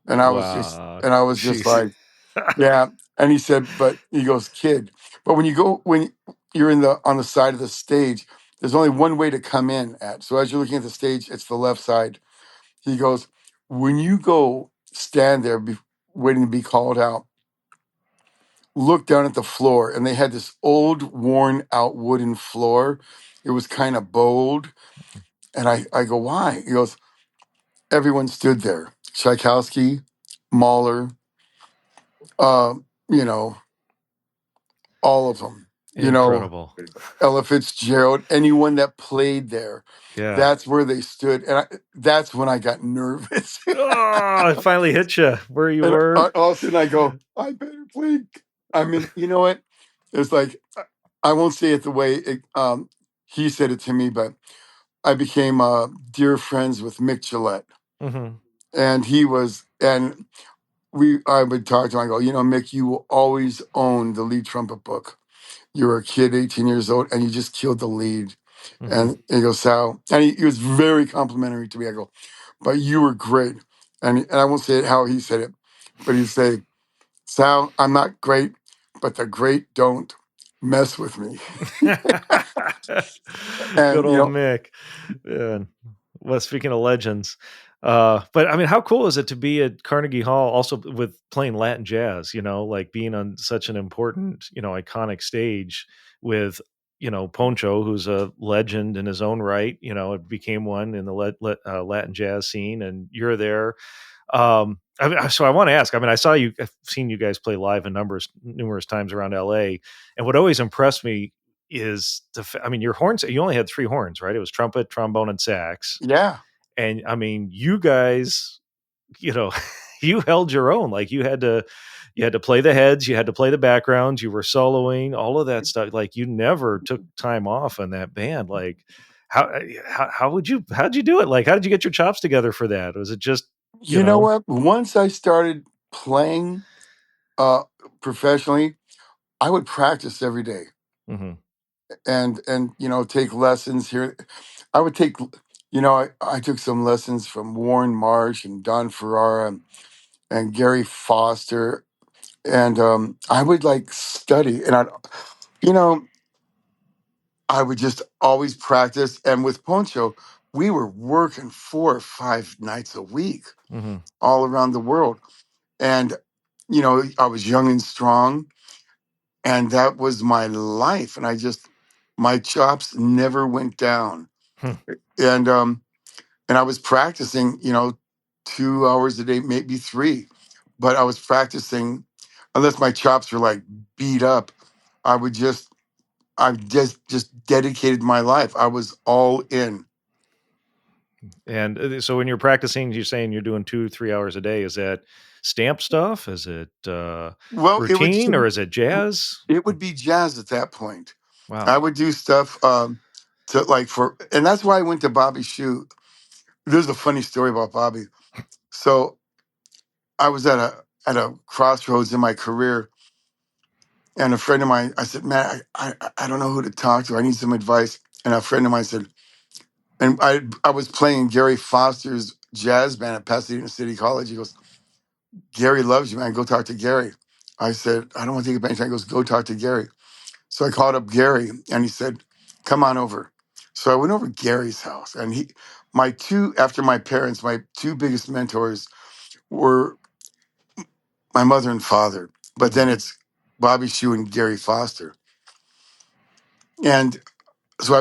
And Wow. I was just Jeez. like, yeah. And he said, but he goes, "Kid, but when you're on the side of the stage, there's only one way to come in at. So as you're looking at the stage, it's the left side." He goes, "When you go stand there waiting to be called out, look down at the floor." And they had this old, worn out wooden floor. It was kind of bowed. And I go, "Why?" He goes, "Everyone stood there. Tchaikovsky, Mahler, uh, you know, all of them. Incredible. Ella Fitzgerald, anyone that played there. Yeah. That's where they stood. And that's when I got nervous." Oh, it finally hit you where you And were. all of a sudden I go, "I better play." I mean, you know what? It's like, I won't say it the way he said it to me, but I became dear friends with Mick Gillette. Mm-hmm. And I would talk to him. I go, "Mick, you will always own the lead trumpet book." you were a kid, 18 years old, and you just killed the lead. Mm-hmm. And he goes, Sal, and he was very complimentary to me. I go, but you were great. And I won't say it how he said it, but he'd say, Sal, I'm not great, but the great don't mess with me. Good And, old Mick. Yeah. Well, speaking of legends, but I mean, how cool is it to be at Carnegie Hall, also with playing Latin jazz? Like being on such an important, iconic stage with, Poncho, who's a legend in his own right. It became one in the Latin jazz scene, and you're there. So I want to ask. I mean, I've seen you guys play live in numerous times around LA, and what always impressed me is I mean, your horns. You only had three horns, right? It was trumpet, trombone, and sax. yeah, And I mean, you guys, you know, you held your own. Like you had to play the heads, you had to play the backgrounds, you were soloing, all of that stuff. Like you never took time off in that band. Like how'd you do it? Like how did you get your chops together for that? Was it just, you you know know? what? Once I started playing uh, professionally, I would practice every day Hmm. and take lessons here. I would take, I took some lessons from Warren Marsh and Don Ferrara and Gary Foster, and I would like study, and you know, I would just always practice. And with Poncho, we were working 4 or 5 nights a week Hmm. all around the world. And, I was young and strong, and that was my life. And my chops never went down. Hmm. And I was practicing, 2 hours a day, maybe three, but I was practicing, unless my chops were like beat up, I would just, I just dedicated my life. I was all in. And so when you're practicing, you're saying you're doing 2, 3 hours a day. Is that stamp stuff? Is it Well, routine, or is it jazz? it would be jazz at that point. Wow. I would do stuff to like and that's why I went to Bobby's shoe. There's a funny story about Bobby. So I was at a crossroads in my career, and a friend of mine, I said, "Man, I don't know who to talk to. I need some advice." And a friend of mine said, and I was playing Gary Foster's jazz band at Pasadena City College. He goes, "Gary loves you, man. Go talk to Gary." I said, "I don't want to take up any time." He goes, "Go talk to Gary." So I called up Gary, and he said, "Come on over." So I went over to Gary's house, and after my parents, my two biggest mentors were my mother and father. But Hmm. then it's Bobby Shue and Gary Foster. And so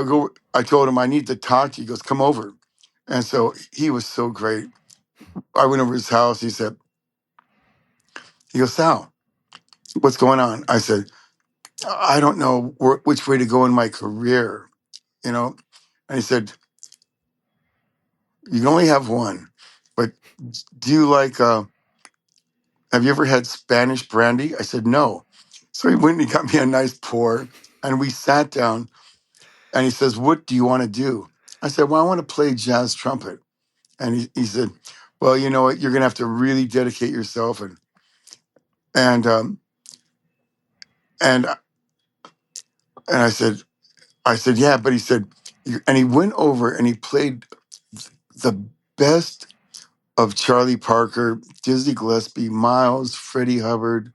I told him I need to talk to you. He goes, "Come over." And so he was so great. I went over to his house. He goes, "Sal, what's going on?" I said, "I don't know which way to go in my career, you know?" And he said, "You can only have one, but do you like, have you ever had Spanish brandy?" I said, "No." So he went and he got me a nice pour, and we sat down, and he says, "What do you want to do?" I said, "Well, I want to play jazz trumpet." And he said, "Well, you know what? You're going to have to really dedicate yourself." And, um, and, and I said, "Yeah," but he said, and he went over and he played the best of Charlie Parker, Dizzy Gillespie, Miles, Freddie Hubbard,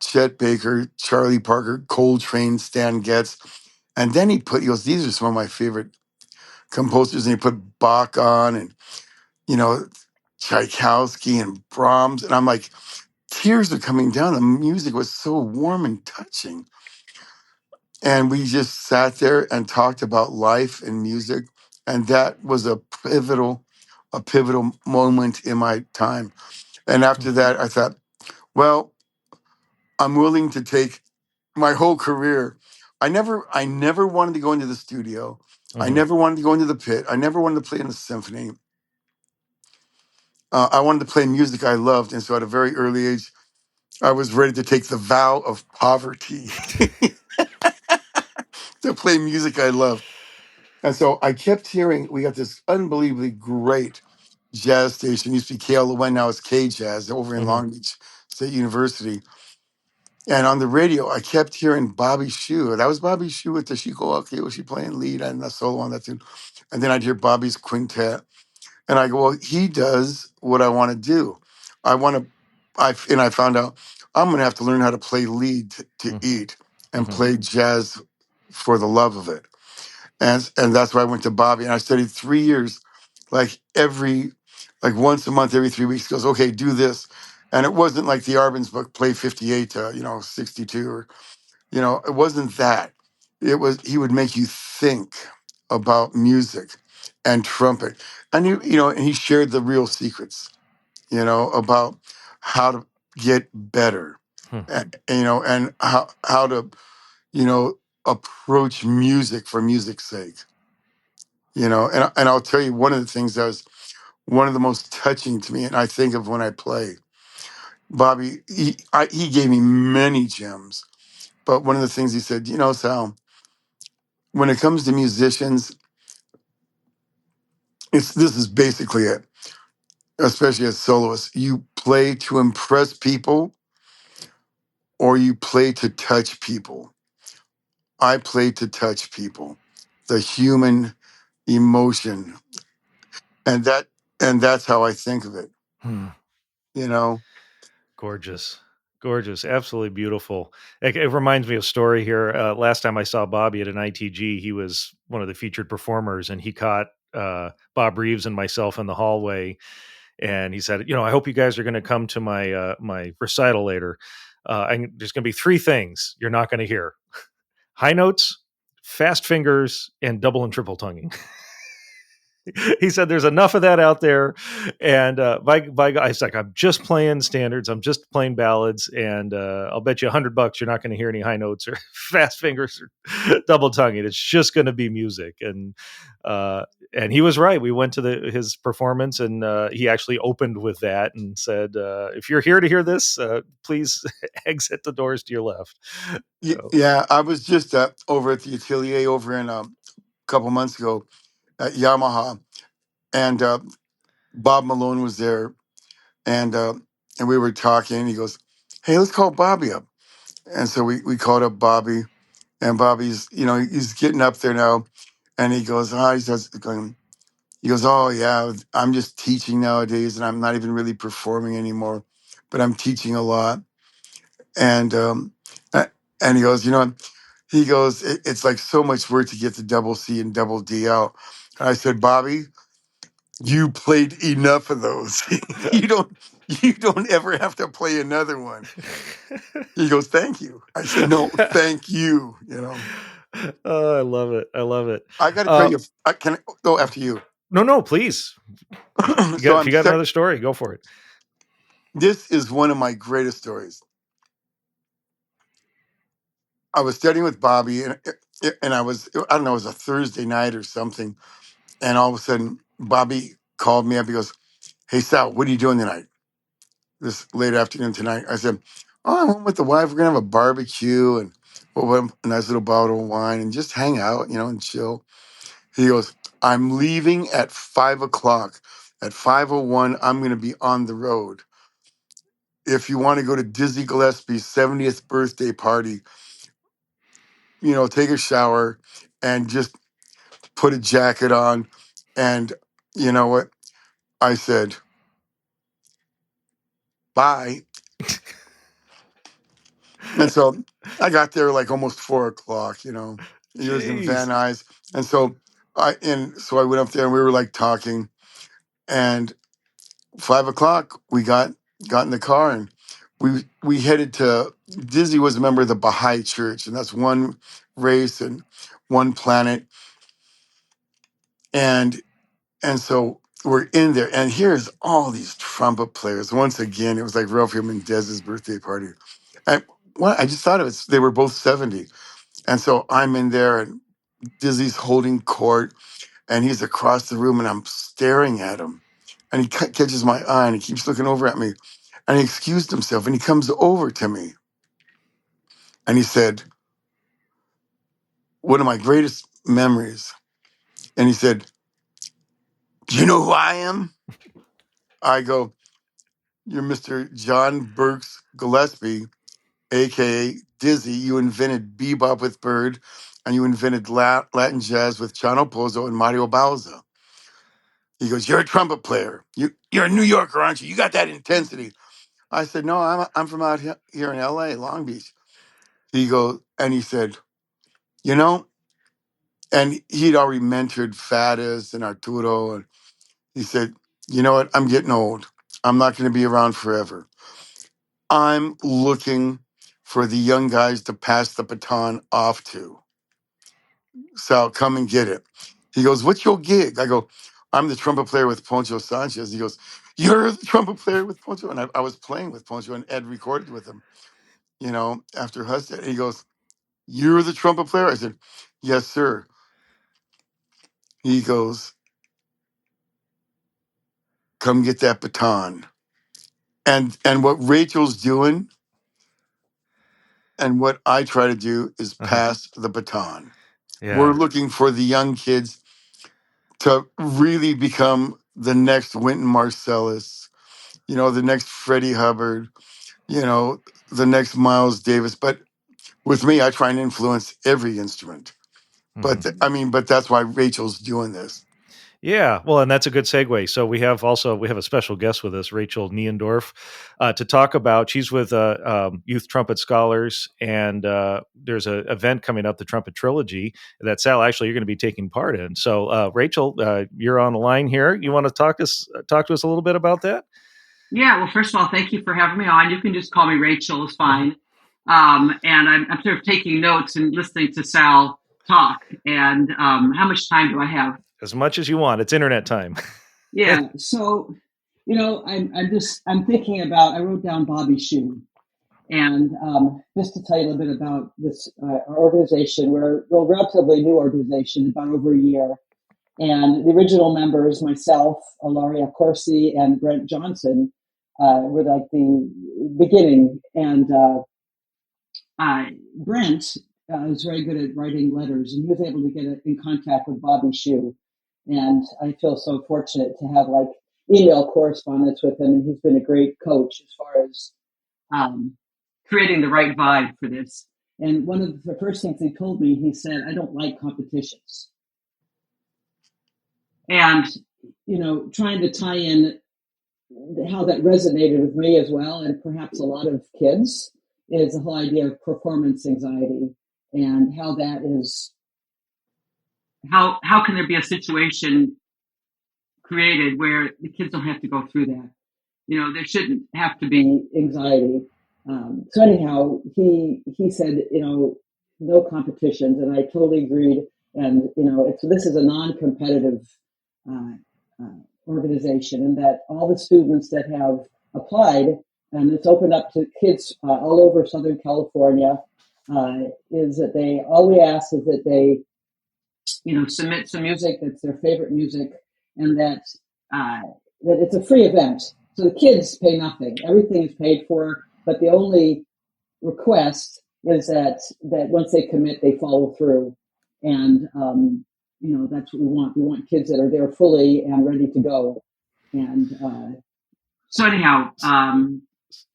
Chet Baker, Charlie Parker, Coltrane, Stan Getz. And then he goes, "These are some of my favorite composers." And he put Bach on and, you know, Tchaikovsky and Brahms. And I'm like, tears are coming down. The music was so warm and touching. And we just sat there and talked about life and music. And that was a pivotal moment in my time. And after that, I thought, well, I'm willing to take my whole career. I never wanted to go into the studio. I Hmm. never wanted to go into the pit. I never wanted to play in the symphony. I wanted to play music I loved. And so at a very early age, I was ready to take the vow of poverty to play music I loved. And so I kept hearing, we got this unbelievably great jazz station. It used to be KLON, now it's K Jazz over in Hmm. Long Beach State University. And on the radio, I kept hearing Bobby Shue. That was Bobby Shue with the Chico Okay, was she playing lead and the solo on that tune. And then I'd hear Bobby's quintet. And I go, well, he does what I want to do. I want to, and I found out I'm going to have to learn how to play lead to eat and play jazz for the love of it. And that's why I went to Bobby and I studied 3 years, like once a month, every 3 weeks. He goes, okay, do this. And it wasn't like the Arbenz book, play 58 to, 62 or, it wasn't that. It was, he would make you think about music and trumpet. And and he shared the real secrets, about how to get better, and how to, you know, approach music for music's sake, and I'll tell you one of the things that was one of the most touching to me, and I think of when I play. Bobby, he gave me many gems, but one of the things he said, Sal, when it comes to musicians, this is basically it, especially as soloists. You play to impress people or you play to touch people. I play to touch people, the human emotion. And that's how I think of it. You know? Gorgeous. Gorgeous. Absolutely beautiful. It reminds me of a story here. Last time I saw Bobby at an ITG, he was one of the featured performers and he caught Bob Reeves and myself in the hallway. And he said, I hope you guys are going to come to my recital later. There's going to be three things you're not going to hear: high notes, fast fingers, and double and triple tonguing. He said there's enough of that out there. And I was like, I'm just playing standards. I'm just playing ballads. And I'll bet you $100 you're not going to hear any high notes or fast fingers or double tonguing. It's just going to be music. And he was right. We went to his performance and he actually opened with that and said, if you're here to hear this, please exit the doors to your left. So. Yeah, I was just over at the Atelier over in a couple months ago at Yamaha, and Bob Malone was there, and we were talking. He goes, "Hey, let's call Bobby up." And so we called up Bobby, and Bobby's he's getting up there now, and he goes, he goes, "Oh yeah, I'm just teaching nowadays, and I'm not even really performing anymore, but I'm teaching a lot." And and he goes, it's like so much work to get the double C and double D out. And I said, Bobby, you played enough of those. you don't ever have to play another one. He goes, thank you. I said, no, thank you. Oh, I love it. I love it. I got to tell you, I can go after you. No, please. If you got another story, go for it. This is one of my greatest stories. I was studying with Bobby, and I don't know, it was a Thursday night or something. And all of a sudden, Bobby called me up. He goes, "Hey, Sal, what are you doing tonight? This late afternoon tonight?" I said, "Oh, I'm home with the wife. We're going to have a barbecue and we'll have a nice little bottle of wine and just hang out, and chill." He goes, "I'm leaving at 5 o'clock. At 5:01, I'm going to be on the road. If you want to go to Dizzy Gillespie's 70th birthday party, take a shower and just put a jacket on." And you know what? I said, "Bye." And so I got there like almost 4 o'clock, He was in Van Nuys. And so I went up there and we were like talking. And 5 o'clock we got in the car and we headed to Dizzy was a member of the Baha'i Church, and that's one race and one planet. And so we're in there, and here's all these trumpet players. Once again, it was like Rafael Mendez's birthday party. And I just thought they were both 70. And so I'm in there, and Dizzy's holding court, and he's across the room, and I'm staring at him. And he catches my eye, and he keeps looking over at me. And he excused himself, and he comes over to me. And he said, one of my greatest memories. And he said, "Do you know who I am?" I go, "You're Mr. John Burks Gillespie, aka Dizzy, you invented bebop with Bird, and you invented Latin jazz with Chano Pozo and Mario Bauza. He goes, "You're a trumpet player. You're a New Yorker, aren't you? You got that intensity." I said, "No, I'm from out here in L.A., Long Beach." He goes, and he said, "You know," and he'd already mentored Faddis and Arturo, and he said, "You know what? I'm getting old. I'm not going to be around forever. I'm looking for the young guys to pass the baton off to. Sal, come and get it." He goes, "What's your gig?" I go, "I'm the trumpet player with Poncho Sanchez." He goes, "You're the trumpet player with Poncho?" And I was playing with Poncho, and Ed recorded with him, after Husted. He goes, "You're the trumpet player?" I said, "Yes, sir." He goes, "Come get that baton." And what Rachel's doing and what I try to do is pass the baton. We're Yeah. looking for the young kids to really become the next Wynton Marsalis, the next Freddie Hubbard, you know, the next Miles Davis. But with me, I try and influence every instrument. But but that's why Rachel's doing this. Yeah, well, and that's a good segue. So we have a special guest with us, Rachel Niendorf, to talk about. She's with Youth Trumpet Scholars, and there's an event coming up, the Trumpet Trilogy, that Sal, actually, you're going to be taking part in. So, Rachel, you're on the line here. You want to talk to us a little bit about that? Yeah, well, first of all, thank you for having me on. You can just call me Rachel, it's fine. And I'm sort of taking notes and listening to Sal talk. And how much time do I have? As much as you want. It's internet time. Yeah, so, I'm thinking about, I wrote down Bobby Shoe. And just to tell you a little bit about this our organization, we're a relatively new organization, about over a year. And the original members, myself, Ilaria Corsi, and Brent Johnson, were like the beginning. And Brent was very good at writing letters, and he was able to get in contact with Bobby Shoe. And I feel so fortunate to have like email correspondence with him, and he's been a great coach as far as creating the right vibe for this. And one of the first things he told me, he said, "I don't like competitions." And, trying to tie in how that resonated with me as well, and perhaps a lot of kids, is the whole idea of performance anxiety and how that is, how can there be a situation created where the kids don't have to go through that? There shouldn't have to be anxiety. So anyhow, he said, no competitions, and I totally agreed. And this is a non-competitive organization, and that all the students that have applied, and it's opened up to kids all over Southern California, is that all we ask is that they, submit some music that's their favorite music, and that it's a free event. So the kids pay nothing; everything is paid for. But the only request is that once they commit, they follow through, and that's what we want. We want kids that are there fully and ready to go. And so anyhow,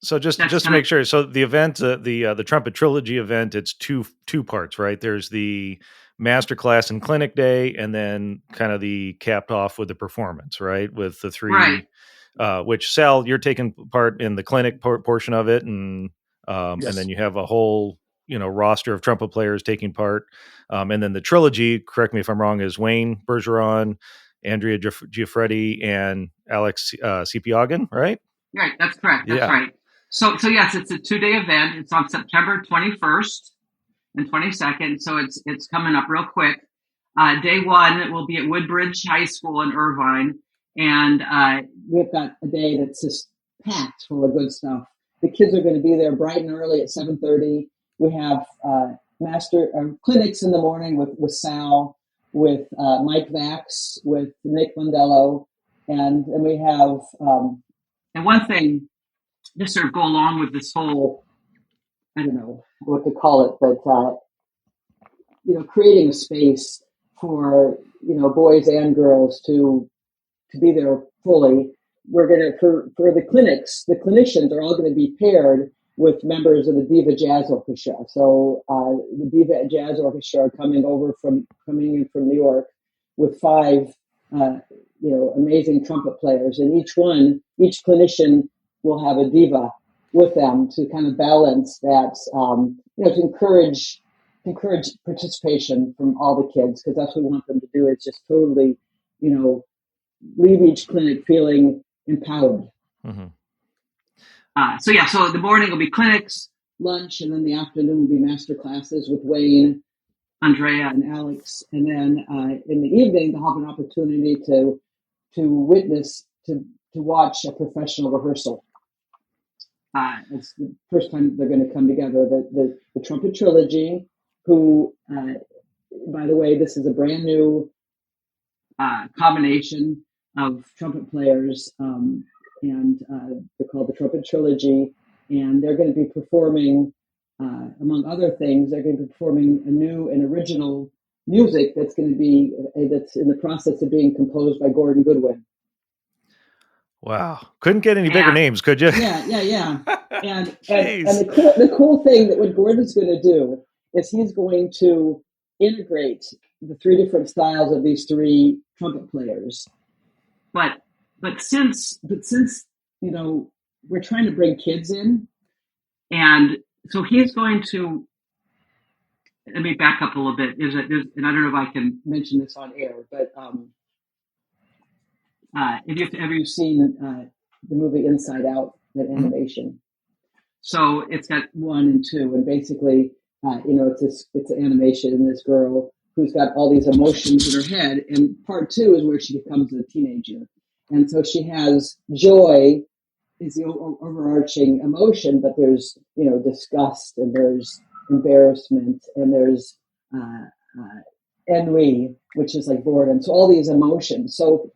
so just to make sure, so the event, the Trumpet Trilogy event, it's two parts, right? There's the masterclass and clinic day, and then kind of the capped off with the performance, right? With the three, right. Which, Sal, you're taking part in the clinic portion of it, and Yes. and then you have a whole roster of trumpet players taking part, and then the trilogy, correct me if I'm wrong, is Wayne Bergeron, Andrea Giuffretti, and Alex Sipiagin, right? Right, that's correct. That's right. So yes, it's a 2-day event. It's on September 21st and 22nd. So it's coming up real quick. Day one will be at Woodbridge High School in Irvine, and we've got a day that's just packed full of good stuff. The kids are going to be there bright and early at 7:30. We have master clinics in the morning with Sal, with Mike Vax, with Nick Mondello, and we have and one thing to sort of go along with this whole, I don't know what to call it, but creating a space for boys and girls to be there fully. We're going to for the clinics. The clinicians are all going to be paired with members of the Diva Jazz Orchestra. So the Diva Jazz Orchestra are coming in from New York with 5, amazing trumpet players, and each clinician will have a diva with them to kind of balance that, to encourage participation from all the kids, because that's what we want them to do, is just totally, leave each clinic feeling empowered. Mm-hmm. So the morning will be clinics, lunch, and then the afternoon will be master classes with Wayne, Andrea, and Alex. And then in the evening, they'll have an opportunity to watch a professional rehearsal. It's the first time they're going to come together. The Trumpet Trilogy, who, by the way, this is a brand new combination of trumpet players, and they're called the Trumpet Trilogy, and they're going to be performing, among other things, they're going to be performing a new and original music that's in the process of being composed by Gordon Goodwin. Wow. Couldn't get any bigger names, could you? Yeah. And the cool thing that what Gordon's going to do is he's going to integrate the 3 different styles of these 3 trumpet players. But since we're trying to bring kids in, and so he's going to, let me back up a little bit. And I don't know if I can mention this on air, but have you seen the movie Inside Out, that animation? So it's got 1 and 2, and basically, it's an animation, and this girl who's got all these emotions in her head, and part 2 is where she becomes a teenager, and so she has joy is the overarching emotion, but there's disgust, and there's embarrassment, and there's ennui, which is like boredom. So all these emotions. So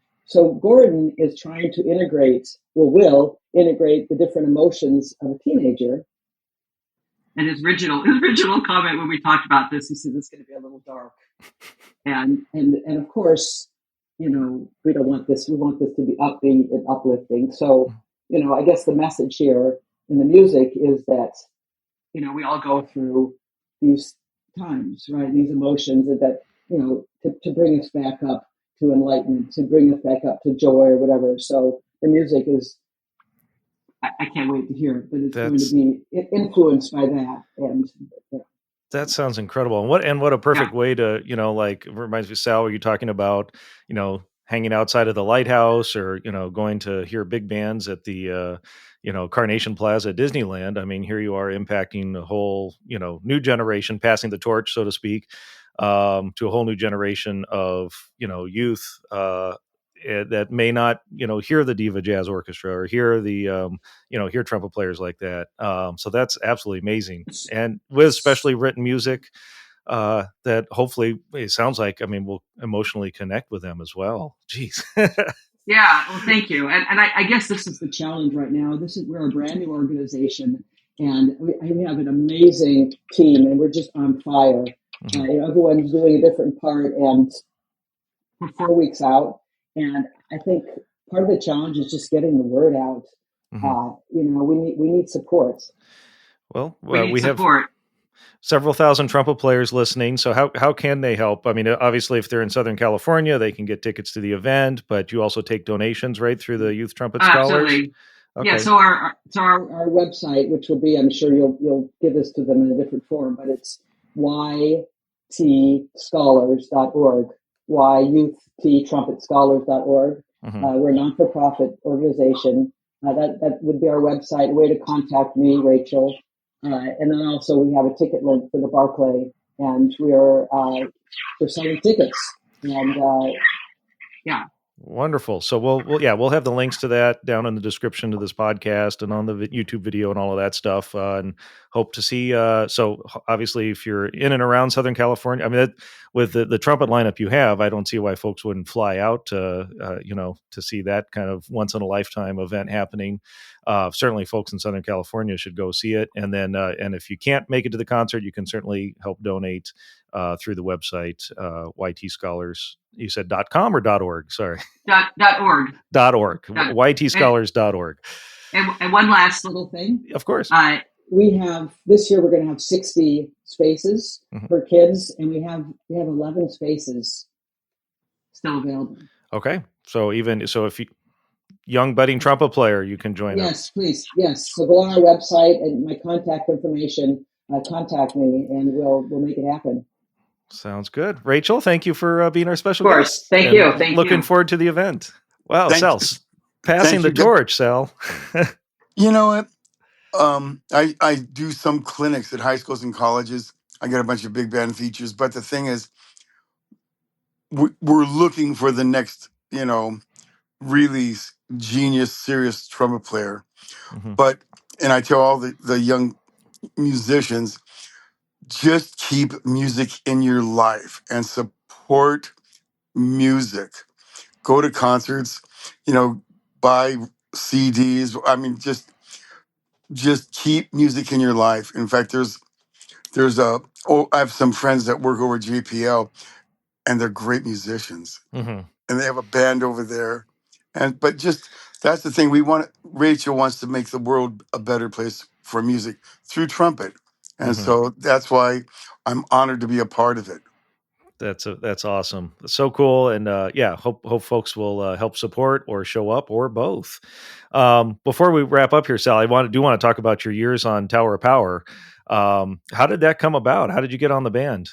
Gordon is trying to will integrate the different emotions of a teenager. And his original comment when we talked about this, he said it's going to be a little dark, and of course, we don't want this. We want this to be upbeat and uplifting. So, I guess the message here in the music is that, we all go through these times, right? These emotions that to bring us back up to enlightenment, to bring us back up to joy or whatever. So the music is, I can't wait to hear it, but it's going to be influenced by that. And that sounds incredible. And what a perfect way to, reminds me, Sal, were you talking about, hanging outside of the lighthouse, or, going to hear big bands at the, Carnation Plaza at Disneyland. I mean, here you are impacting the whole, new generation, passing the torch, so to speak, to a whole new generation of, youth, that may not, hear the Diva Jazz Orchestra or hear the, hear trumpet players like that. So that's absolutely amazing. And with specially written music, that hopefully, it sounds like, will emotionally connect with them as well. Jeez. Yeah. Well, thank you. And I guess this is the challenge right now. We're a brand new organization, and we have an amazing team, and we're just on fire. Mm-hmm. Everyone's doing a different part, and we're 4 weeks out. And I think part of the challenge is just getting the word out. Mm-hmm. We need support. Well, we have several thousand trumpet players listening. So how can they help? I mean, obviously, if they're in Southern California, they can get tickets to the event, but you also take donations, right, through the Youth Trumpet Scholars? Absolutely. Okay. Yeah, so our website, which will be, I'm sure you'll give this to them in a different form, but it's ytscholars.org, youthtrumpetscholars.org. Mm-hmm. We're a non-for-profit organization. That would be our website, a way to contact me, Rachel. And then also we have a ticket link for the Barclay, and we're selling tickets. And yeah. Wonderful. So we'll have the links to that down in the description of this podcast and on the YouTube video and all of that stuff, and hope to see. So obviously, if you're in and around Southern California, with the trumpet lineup you have, I don't see why folks wouldn't fly out to see that kind of once in a lifetime event happening. Certainly folks in Southern California should go see it. And then, and if you can't make it to the concert, you can certainly help donate through the website, ytscholars. You said .com or .org? Sorry. .org. .org. ytscholars.org. And one last little thing. Of course. we have this year we're going to have 60 spaces for kids, and we have 11 spaces still available. Okay, so if you young budding trumpet player, you can join us. Yes, please. Yes, so go on our website and my contact information. Contact me, and we'll make it happen. Sounds good. Rachel, thank you for being our special Of course. guest. Thank you. Thank looking you. forward to the event. Wow, Thank Sal, you. passing the torch, Sal. You know what? I do some clinics at high schools and colleges. I get a bunch of big band features, but the thing is, we're looking for the next, really genius, serious trumpet player. But, and I tell all the young musicians, just keep music in your life and support music. Go to concerts, buy CDs. I mean, just keep music in your life. In fact, I have some friends that work over at JPL, and they're great musicians, and they have a band over there. But just that's the thing. Rachel wants to make the world a better place for music through trumpet, and so that's why I'm honored to be a part of it. That's awesome. It's so cool, and hope folks will help support or show up or both. Before we wrap up here, Sal, I want to talk about your years on Tower of Power. How did that come about? How did you get on the band?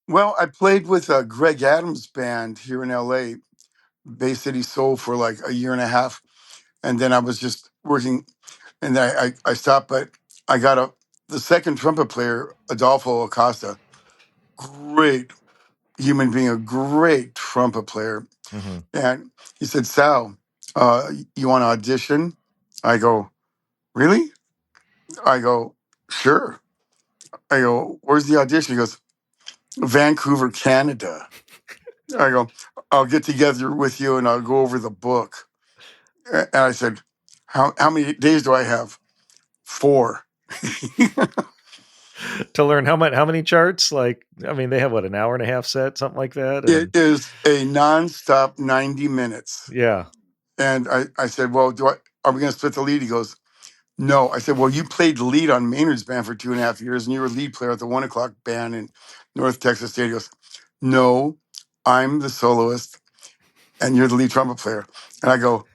Well, I played with a Greg Adams band here in LA, Bay City Soul, for like a year and a half. And then I was just working, and then I stopped, but I got the second trumpet player, Adolfo Acosta, great human being, a great trumpet player. And he said, Sal, you want to audition? I go, really? I go, sure. I go, where's the audition? He goes, Vancouver, Canada. I go, I'll get together with you and I'll go over the book. And I said, how many days do I have? 4. To learn how many charts? Like, I mean, they have an hour and a half set, something like that. It is a nonstop 90 minutes. Yeah. And I said, well, are we going to split the lead? He goes, no. I said, well, you played lead on Maynard's band for 2.5 years, and you were lead player at the 1 o'clock band in North Texas State. He goes, no, I'm the soloist, and you're the lead trumpet player. And I go,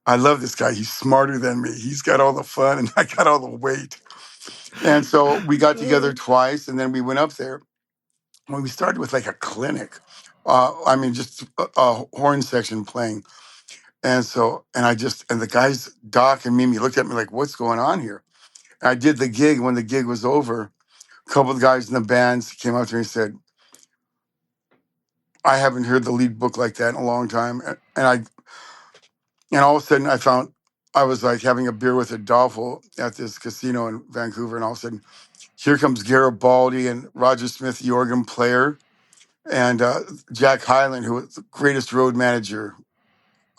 I love this guy. He's smarter than me. He's got all the fun, and I got all the weight. And so we got together twice, and then we went up there. When we started with like a clinic, just a horn section playing. And so, and the guys, Doc and Mimi, looked at me like, what's going on here? And I did the gig. When the gig was over, a couple of guys in the bands came up to me and said, I haven't heard the lead book like that in a long time. And all of a sudden I was like having a beer with Adolfo at this casino in Vancouver. And all of a sudden, here comes Garibaldi and Roger Smith, the organ player, and Jack Hyland, who was the greatest road manager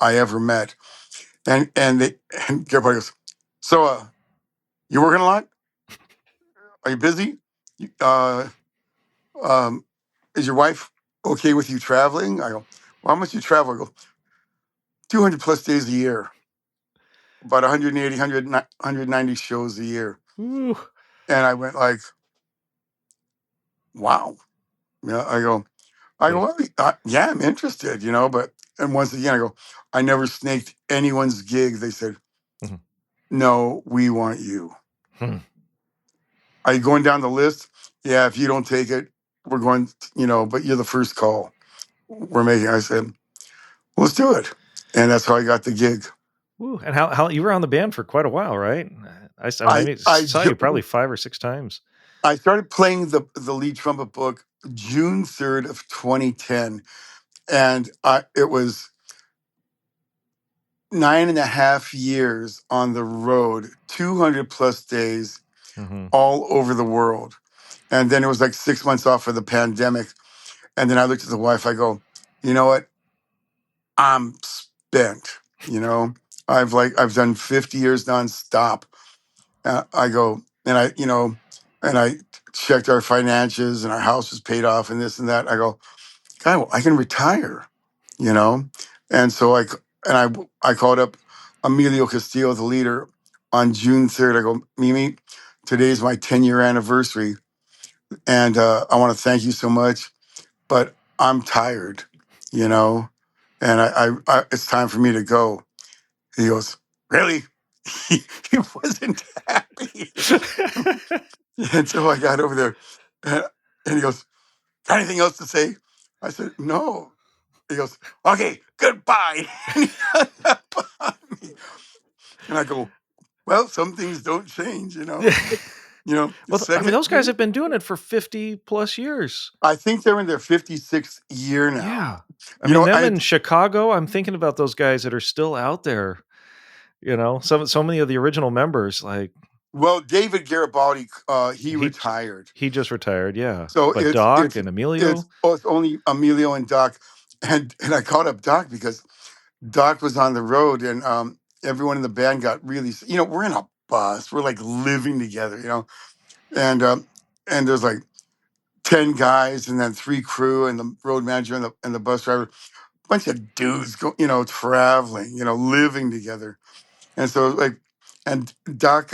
I ever met. And Garibaldi goes, so you working a lot? Are you busy? Uh, is your wife okay with you traveling? I go, well, how much you travel? I go, 200 plus days a year, about 180, 190 shows a year. Ooh. And I went like, wow. Yeah, I go, well, yeah, I'm interested, but, and once again, I go, I never snaked anyone's gig. They said, no, we want you. Are you going down the list? Yeah, if you don't take it, we're going, but you're the first call we're making. I said, let's do it. And that's how I got the gig. Ooh, and how you were on the band for quite a while, right? I saw you probably 5 or 6 times. I started playing the lead trumpet book June 3rd of 2010. And it was 9.5 years on the road, 200 plus days, all over the world. And then it was like 6 months off for the pandemic. And then I looked at the wife, I go, you know what? I'm spent, I've done 50 years nonstop. I go, and I checked our finances and our house was paid off and this and that. I go, God, I can retire, And so I called up Emilio Castillo, the leader, on June 3rd. I go, Mimi, today's my 10-year anniversary, and I want to thank you so much, but I'm tired, and I it's time for me to go. He goes, really? He wasn't happy. And so I got over there, and he goes, got anything else to say? I said, no. He goes, okay, goodbye. And he hung up on me. And I go, well, some things don't change, the Well, I mean, second, those guys have been doing it for 50 plus years. I think they're in their 56th year now. Yeah. I mean, them I in Chicago, I'm thinking about those guys that are still out there, so many of the original members, like well, David Garibaldi, he retired. he just retired, yeah. So But Doc and Emilio, it's only Emilio and Doc, and I called up Doc because Doc was on the road, and everyone in the band got really, we're in a bus, we're like living together, and there's like 10 guys, and then 3 crew, and the road manager and the bus driver, bunch of dudes go, traveling, living together, and so like, and Doc.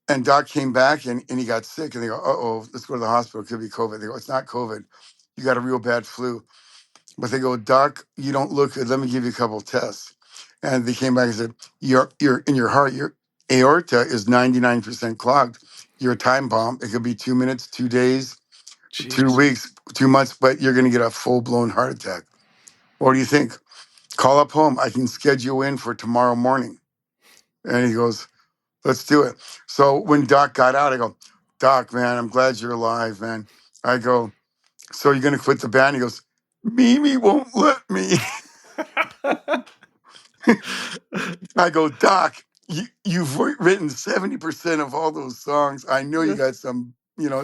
And Doc came back and he got sick, and they go, uh-oh, let's go to the hospital. It could be COVID. They go, it's not COVID. You got a real bad flu. But they go, Doc, you don't look good. Let me give you a couple of tests. And they came back and said, you're in your heart, your aorta is 99% clogged. You're a time bomb. It could be 2 minutes, 2 days, jeez. 2 weeks, 2 months, but you're going to get a full-blown heart attack. What do you think? Call up home. I can schedule you in for tomorrow morning. And he goes, let's do it. So when Doc got out, I go, Doc, man, I'm glad you're alive, man. I go, so you're going to quit the band? He goes, Mimi won't let me. I go, Doc, you've written 70% of all those songs. I know you got some,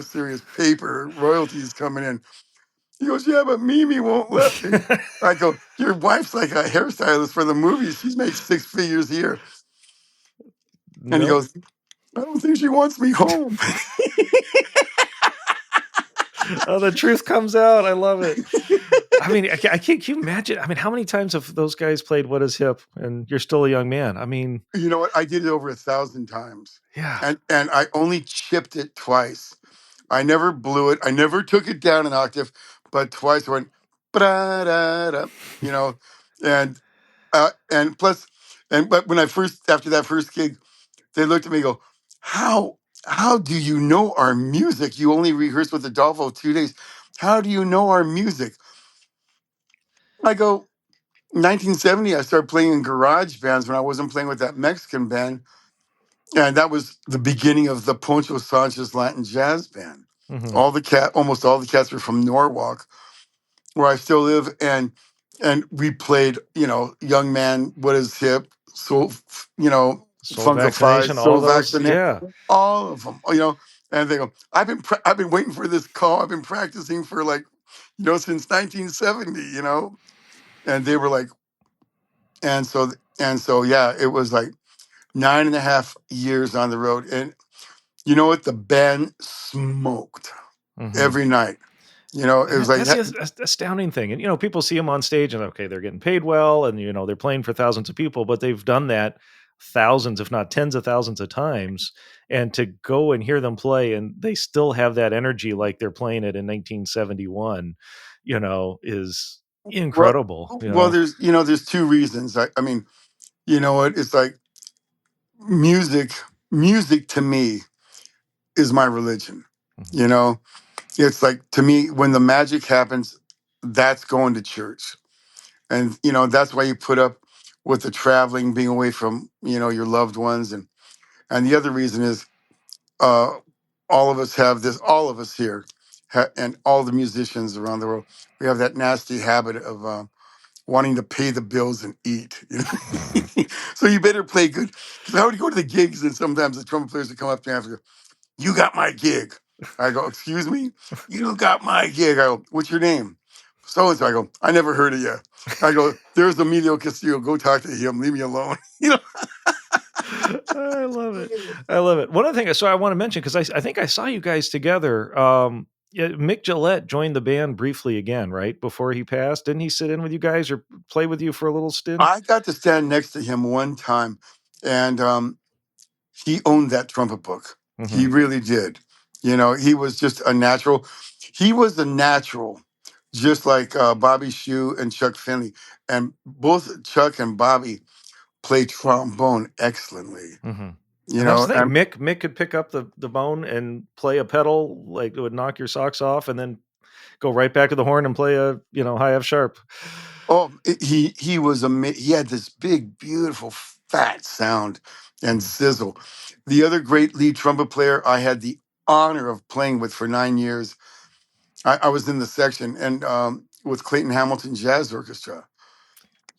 serious paper royalties coming in. He goes, yeah, but Mimi won't let me. I go, your wife's like a hairstylist for the movies. She makes 6 figures a year. And he goes, I don't think she wants me home. Oh, the truth comes out. I love it. I mean, I can't. Can you imagine? I mean, how many times have those guys played What Is Hip, and you're still a young man? I mean, you know what? I did it over 1,000 times. Yeah. And I only chipped it twice. I never blew it. I never took it down an octave, but twice I went, ba-da-da-da, and plus, but when after that first gig, they looked at me and go, how do you know our music? You only rehearsed with Adolfo 2 days. How do you know our music? I go, 1970, I started playing in garage bands when I wasn't playing with that Mexican band. And that was the beginning of the Poncho Sanchez Latin Jazz Band. Mhm. Almost all the cats were from Norwalk, where I still live, and we played, Young Man, What Is Hip, Soul, Soul Funkified, Vaccination, all Soul those, Vaccination, yeah. all of them, And they go, I've been waiting for this call. I've been practicing for since 1970, And they were like, and so yeah, it was like 9.5 years on the road, and you know what? The band smoked every night. It was like that's the astounding thing. And people see them on stage and okay, they're getting paid well, and they're playing for thousands of people, but they've done that thousands, if not tens of thousands of times. And to go and hear them play, and they still have that energy like they're playing it in 1971, is incredible. Well, there's 2 reasons. I mean, what? It's like music. Music to me is my religion. It's like, to me, when the magic happens, that's going to church. And, that's why you put up with the traveling, being away from, your loved ones. And the other reason is all of us here, and all the musicians around the world, we have that nasty habit of wanting to pay the bills and eat. So you better play good. Because I would go to the gigs, and sometimes the trumpet players would come up to me after, you got my gig. I go, excuse me? You got my gig. I go, what's your name? So-and-so. I go, I never heard of you. I go, there's Emilio Castillo. Go talk to him. Leave me alone. I love it. I love it. One other thing, so I want to mention, because I think I saw you guys together. Mick Gillette joined the band briefly again, right? Before he passed. Didn't he sit in with you guys or play with you for a little stint? I got to stand next to him one time, and he owned that trumpet book. He really did. He was just a natural. He was a natural, just like Bobby Shue and Chuck Finley. And both Chuck and Bobby play trombone excellently. And that's the thing. And Mick could pick up the bone and play a pedal like it would knock your socks off, and then go right back to the horn and play a high F sharp. oh, he was amazing. He had this big, beautiful, fat sound and sizzle. The other great lead trumpet player I had the honor of playing with for 9 years. I was in the section and with Clayton Hamilton Jazz Orchestra.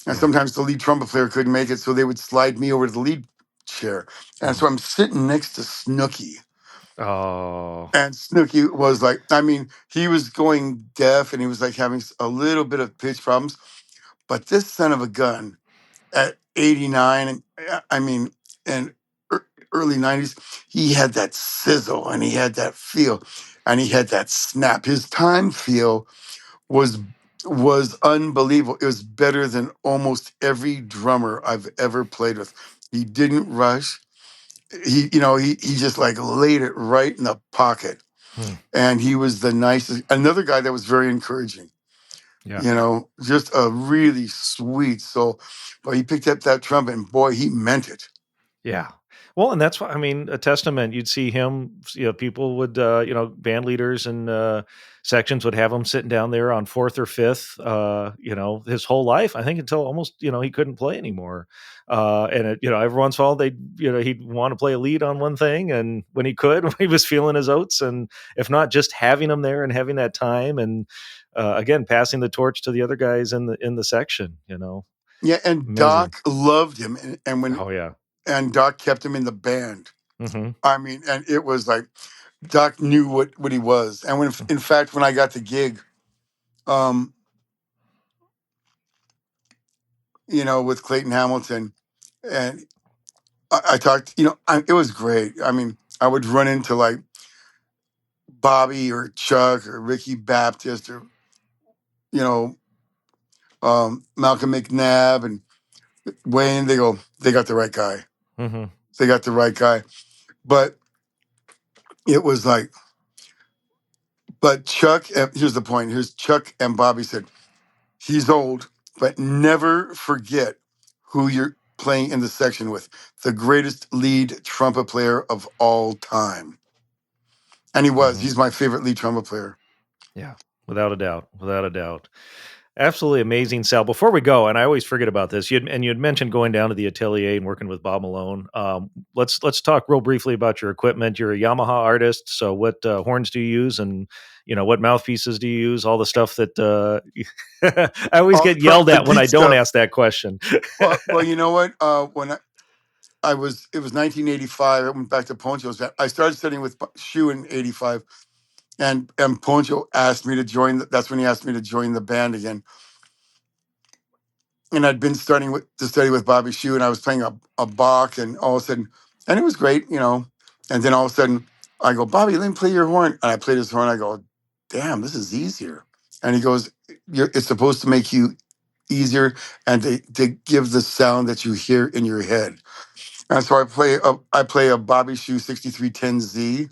And sometimes the lead trumpet player couldn't make it, so they would slide me over to the lead chair. And so I'm sitting next to Snooky. Oh. And Snooky was like, I mean, he was going deaf and he was like having a little bit of pitch problems. But this son of a gun at 89, and I mean, and early 90s, he had that sizzle and he had that feel and he had that snap. His time feel was unbelievable. It was better than almost every drummer I've ever played with. He didn't rush. He just like laid it right in the pocket. And he was the nicest. Another guy that was very encouraging. Yeah. Just a really sweet soul. But he picked up that trumpet and boy, he meant it. Yeah. Well, and that's why, I mean, a testament. You'd see him, people would, band leaders and sections would have him sitting down there on fourth or fifth, his whole life, I think, until almost, he couldn't play anymore. And every once in a while he'd want to play a lead on one thing. And when he could, when he was feeling his oats, and if not, just having him there and having that time and, again, passing the torch to the other guys in the section, Yeah. And Amazing. Doc loved him. And when, Oh yeah. And Doc kept him in the band. I mean, and it was like Doc knew what he was. And in fact, when I got the gig, with Clayton Hamilton, and I talked, it was great. I mean, I would run into like Bobby or Chuck or Ricky Baptist or, Malcolm McNabb and Wayne. They go, they got the right guy. They got the right guy. But it was like, but Chuck, here's the point. Here's Chuck and Bobby said, he's old, but never forget who you're playing in the section with. The greatest lead trumpet player of all time. And he was. He's my favorite lead trumpet player. Yeah, without a doubt. Without a doubt. Absolutely amazing, Sal. Before we go, and I always forget about this, you had mentioned going down to the atelier and working with Bob Malone. Let's talk real briefly about your equipment. You're a Yamaha artist, so what horns do you use, and what mouthpieces do you use? All the stuff that I always get yelled at when I don't ask that question. Well, you know what? When it was 1985. I went back to Poncho's. I started studying with Shue in '85. And Poncho asked me to join. That's when he asked me to join the band again. And I'd been to study with Bobby Shue, and I was playing a Bach, and all of a sudden, and it was great, And then all of a sudden, I go, Bobby, let me play your horn. And I played his horn. I go, damn, this is easier. And he goes, it's supposed to make you easier and to give the sound that you hear in your head. And so I play a Bobby Shue 6310Z.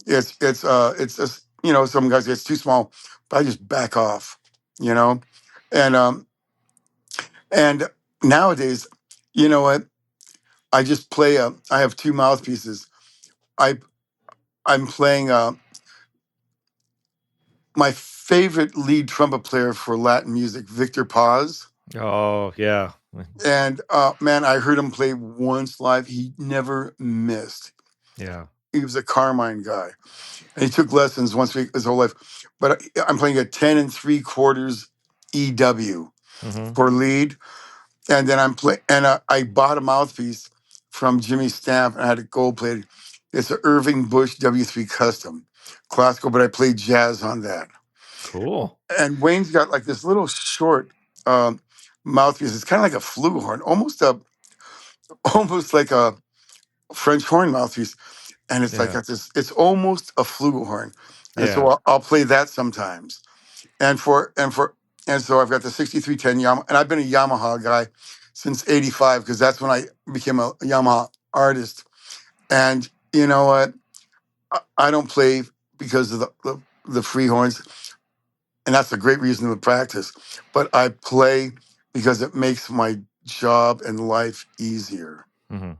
It's just, some guys say it's too small, but I just back off, and nowadays, you know what? I just play I have two mouthpieces. I'm playing my favorite lead trumpet player for Latin music, Victor Paz. Oh yeah. And man, I heard him play once live. He never missed. Yeah. He was a Carmine guy. And he took lessons once a week his whole life. But I'm playing a 10 3/4 EW for lead. And then I bought a mouthpiece from Jimmy Stamp and I had it gold plated. It's an Irving Bush W3 Custom, classical, but I played jazz on that. Cool. And Wayne's got like this little short mouthpiece. It's kind of like a flugelhorn, almost like a French horn mouthpiece. And it's like it's almost a flugelhorn. And so I'll play that sometimes. And so I've got the 6310 Yamaha, and I've been a Yamaha guy since '85 because that's when I became a Yamaha artist. And you know what? I don't play because of the free horns, and that's a great reason to practice. But I play because it makes my job and life easier. Mm-hmm.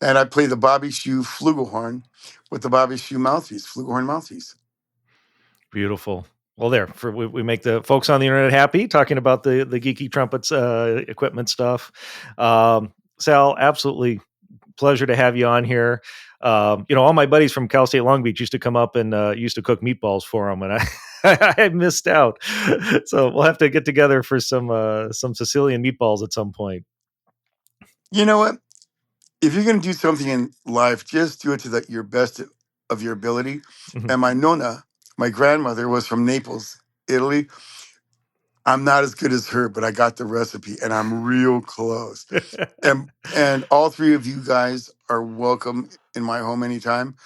And I play the Bobby Shoe flugelhorn with the Bobby Shoe mouthpiece, flugelhorn mouthpiece. Beautiful. Well, we make the folks on the internet happy talking about the geeky trumpets equipment stuff. Sal, absolutely pleasure to have you on here. All my buddies from Cal State Long Beach used to come up and used to cook meatballs for them, and I missed out. So we'll have to get together for some Sicilian meatballs at some point. You know what? If you're going to do something in life, just do it to your best of your ability. Mm-hmm. And my nonna, my grandmother, was from Naples, Italy. I'm not as good as her, but I got the recipe, and I'm real close. and all three of you guys are welcome in my home anytime.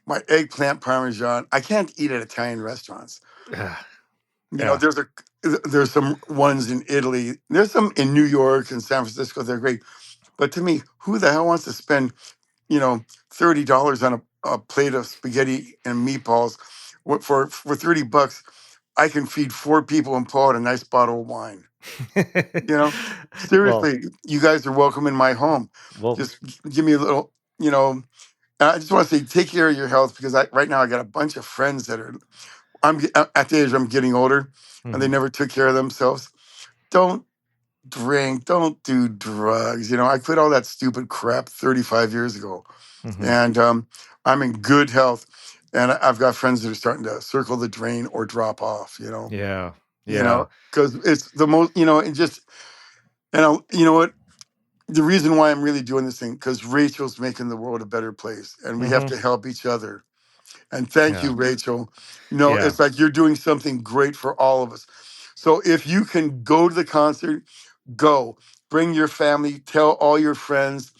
My eggplant parmesan, I can't eat at Italian restaurants. There's some ones in Italy. There's some in New York and San Francisco. They're great. But to me, who the hell wants to spend, $30 on a plate of spaghetti and meatballs? For $30, I can feed 4 people and pull out a nice bottle of wine. Seriously, you guys are welcome in my home. Just give me a little, I just want to say, take care of your health, because right now I got a bunch of friends that I'm at the age I'm getting older, and they never took care of themselves. Don't drink, don't do drugs. I quit all that stupid crap 35 years ago, and I'm in good health. And I've got friends that are starting to circle the drain or drop off. Yeah. Because it's the most. You know what? The reason why I'm really doing this thing, because Rachel's making the world a better place, and we have to help each other. And thank you, Rachel. It's like you're doing something great for all of us. So if you can go to the concert, go. Bring your family, tell all your friends.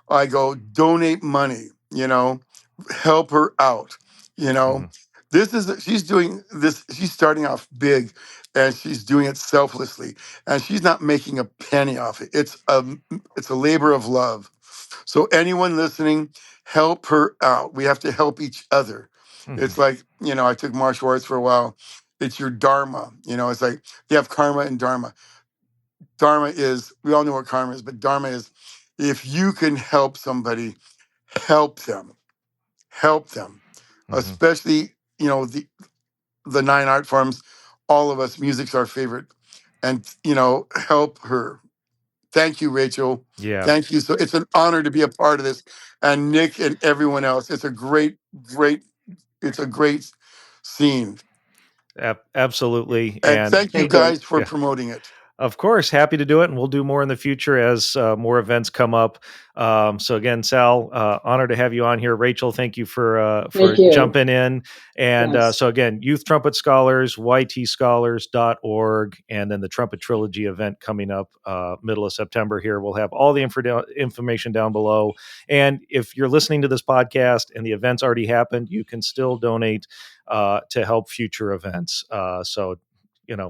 I go, donate money, help her out. She's doing this, she's starting off big, and she's doing it selflessly, and she's not making a penny off it. It's a labor of love. So anyone listening, help her out. We have to help each other. It's like, I took martial arts for a while. It's your dharma. It's like you have karma and dharma. Dharma is, we all know what karma is, but dharma is, if you can help somebody, help them. Especially, the 9 art forms, all of us, music's our favorite. And, help her. Thank you, Rachel. Yeah. Thank you. So it's an honor to be a part of this. And Nick and everyone else, it's a great scene. Absolutely. And thank you guys for promoting it. Of course, happy to do it, and we'll do more in the future as more events come up. So again, Sal, honored to have you on here. Rachel, thank you for jumping in. And so again, Youth Trumpet Scholars, ytscholars.org, and then the Trumpet Trilogy event coming up middle of September here. We'll have all the information down below. And if you're listening to this podcast and the event's already happened, you can still donate to help future events. So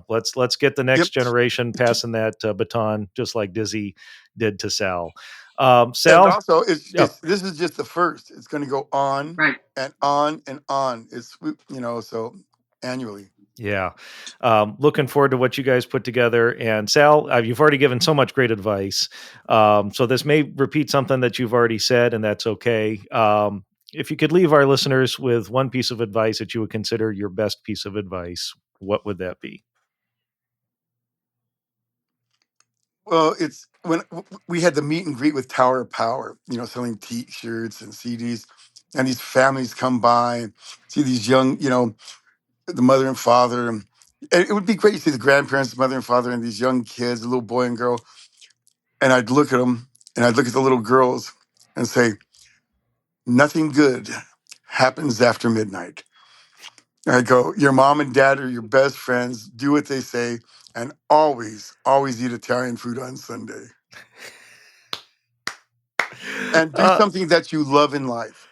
let's get the next generation passing that baton, just like Dizzy did to Sal. Sal, and also, this is just the first. It's going to go on and on and on. It's so annually. Yeah. Looking forward to what you guys put together. And Sal, you've already given so much great advice. So this may repeat something that you've already said, and that's okay. If you could leave our listeners with one piece of advice that you would consider your best piece of advice, what would that be? Well, it's when we had the meet and greet with Tower of Power, selling T-shirts and CDs, and these families come by, see these young, the mother and father. And it would be great to see the grandparents, the mother and father, and these young kids, a little boy and girl. And I'd look at them, and I'd look at the little girls and say, nothing good happens after midnight. I go, your mom and dad are your best friends. Do what they say, and always, always eat Italian food on Sunday. And do something that you love in life.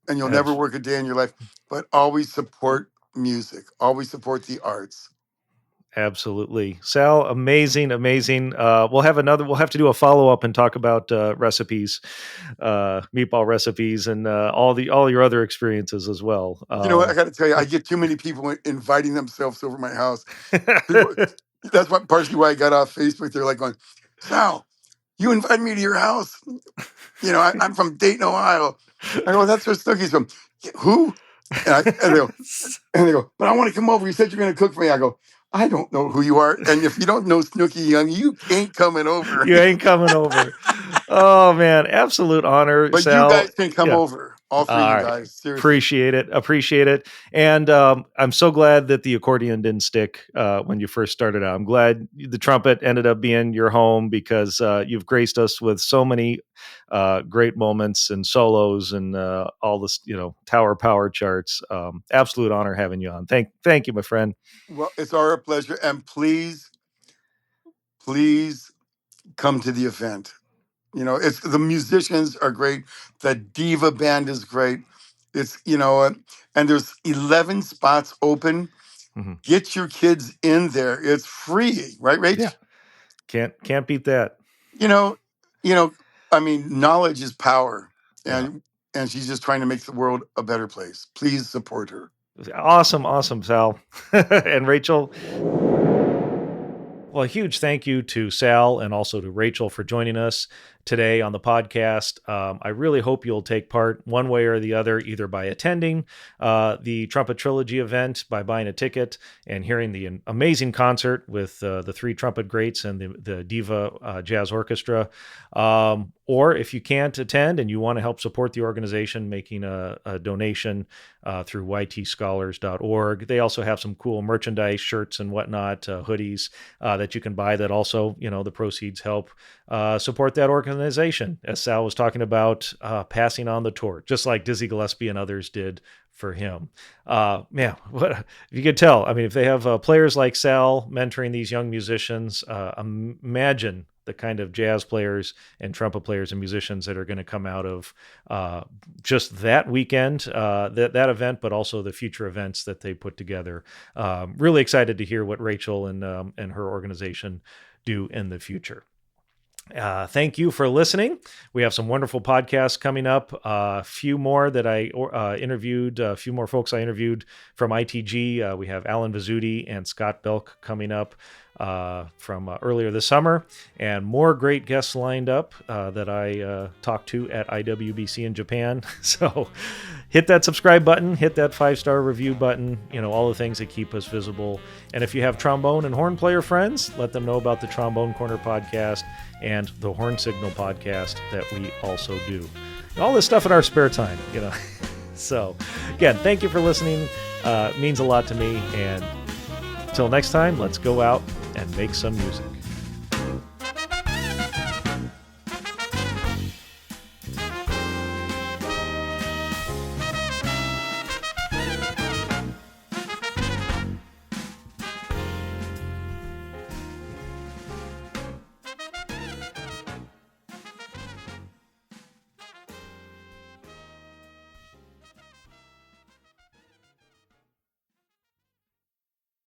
And you'll never work a day in your life, but always support music. Always support the arts. Absolutely. Sal, amazing. We'll have to do a follow-up and talk about recipes, meatball recipes, and all your other experiences as well. You know what? I got to tell you, I get too many people inviting themselves over my house. People, that's partially why I got off Facebook. They're like going, Sal, you invited me to your house. You know, I'm from Dayton, Ohio. I go, that's where Snooki's from. Who? And they go, but I want to come over. You said you're going to cook for me. I go, I don't know who you are. And if you don't know Snooki Young, you ain't coming over. You ain't coming over. Oh, man. Absolute honor, but Sal. You guys can come over. All three of you guys. Seriously. Appreciate it. And I'm so glad that the accordion didn't stick when you first started out. I'm glad the trumpet ended up being your home because you've graced us with so many great moments and solos and all this, Tower Power charts. Absolute honor having you on. Thank you, my friend. Well, it's our pleasure. And please come to the event. It's the musicians are great. The diva band is great. It's, and there's 11 spots open. Mm-hmm. Get your kids in there. It's free, right, Rach? Yeah. Can't beat that. I mean, knowledge is power. And she's just trying to make the world a better place. Please support her. Awesome, Sal. And Rachel. Well, a huge thank you to Sal and also to Rachel for joining us today on the podcast. I really hope you'll take part one way or the other, either by attending the Trumpet Trilogy event, by buying a ticket and hearing the amazing concert with the three trumpet greats and the Diva Jazz Orchestra. Or if you can't attend and you want to help support the organization, making a donation through ytscholars.org. They also have some cool merchandise, shirts and whatnot, hoodies that you can buy that also, the proceeds help support that organization. As Sal was talking about, passing on the torch, just like Dizzy Gillespie and others did for him. Man, what you could tell. I mean, if they have players like Sal mentoring these young musicians, imagine the kind of jazz players and trumpet players and musicians that are going to come out of just that weekend, that event, but also the future events that they put together. Really excited to hear what Rachel and her organization do in the future. Thank you for listening. We have some wonderful podcasts coming up. A few more that I interviewed, a few more folks I interviewed from ITG. We have Alan Vizzuti and Scott Belk coming up from earlier this summer, and more great guests lined up that I talked to at IWBC in Japan. So hit that subscribe button, hit that 5-star review button, all the things that keep us visible. And if you have trombone and horn player friends, let them know about the Trombone Corner podcast and the Horn Signal podcast that we also do. And all this stuff in our spare time, So again, thank you for listening. It means a lot to me. And until next time, let's go out and make some music.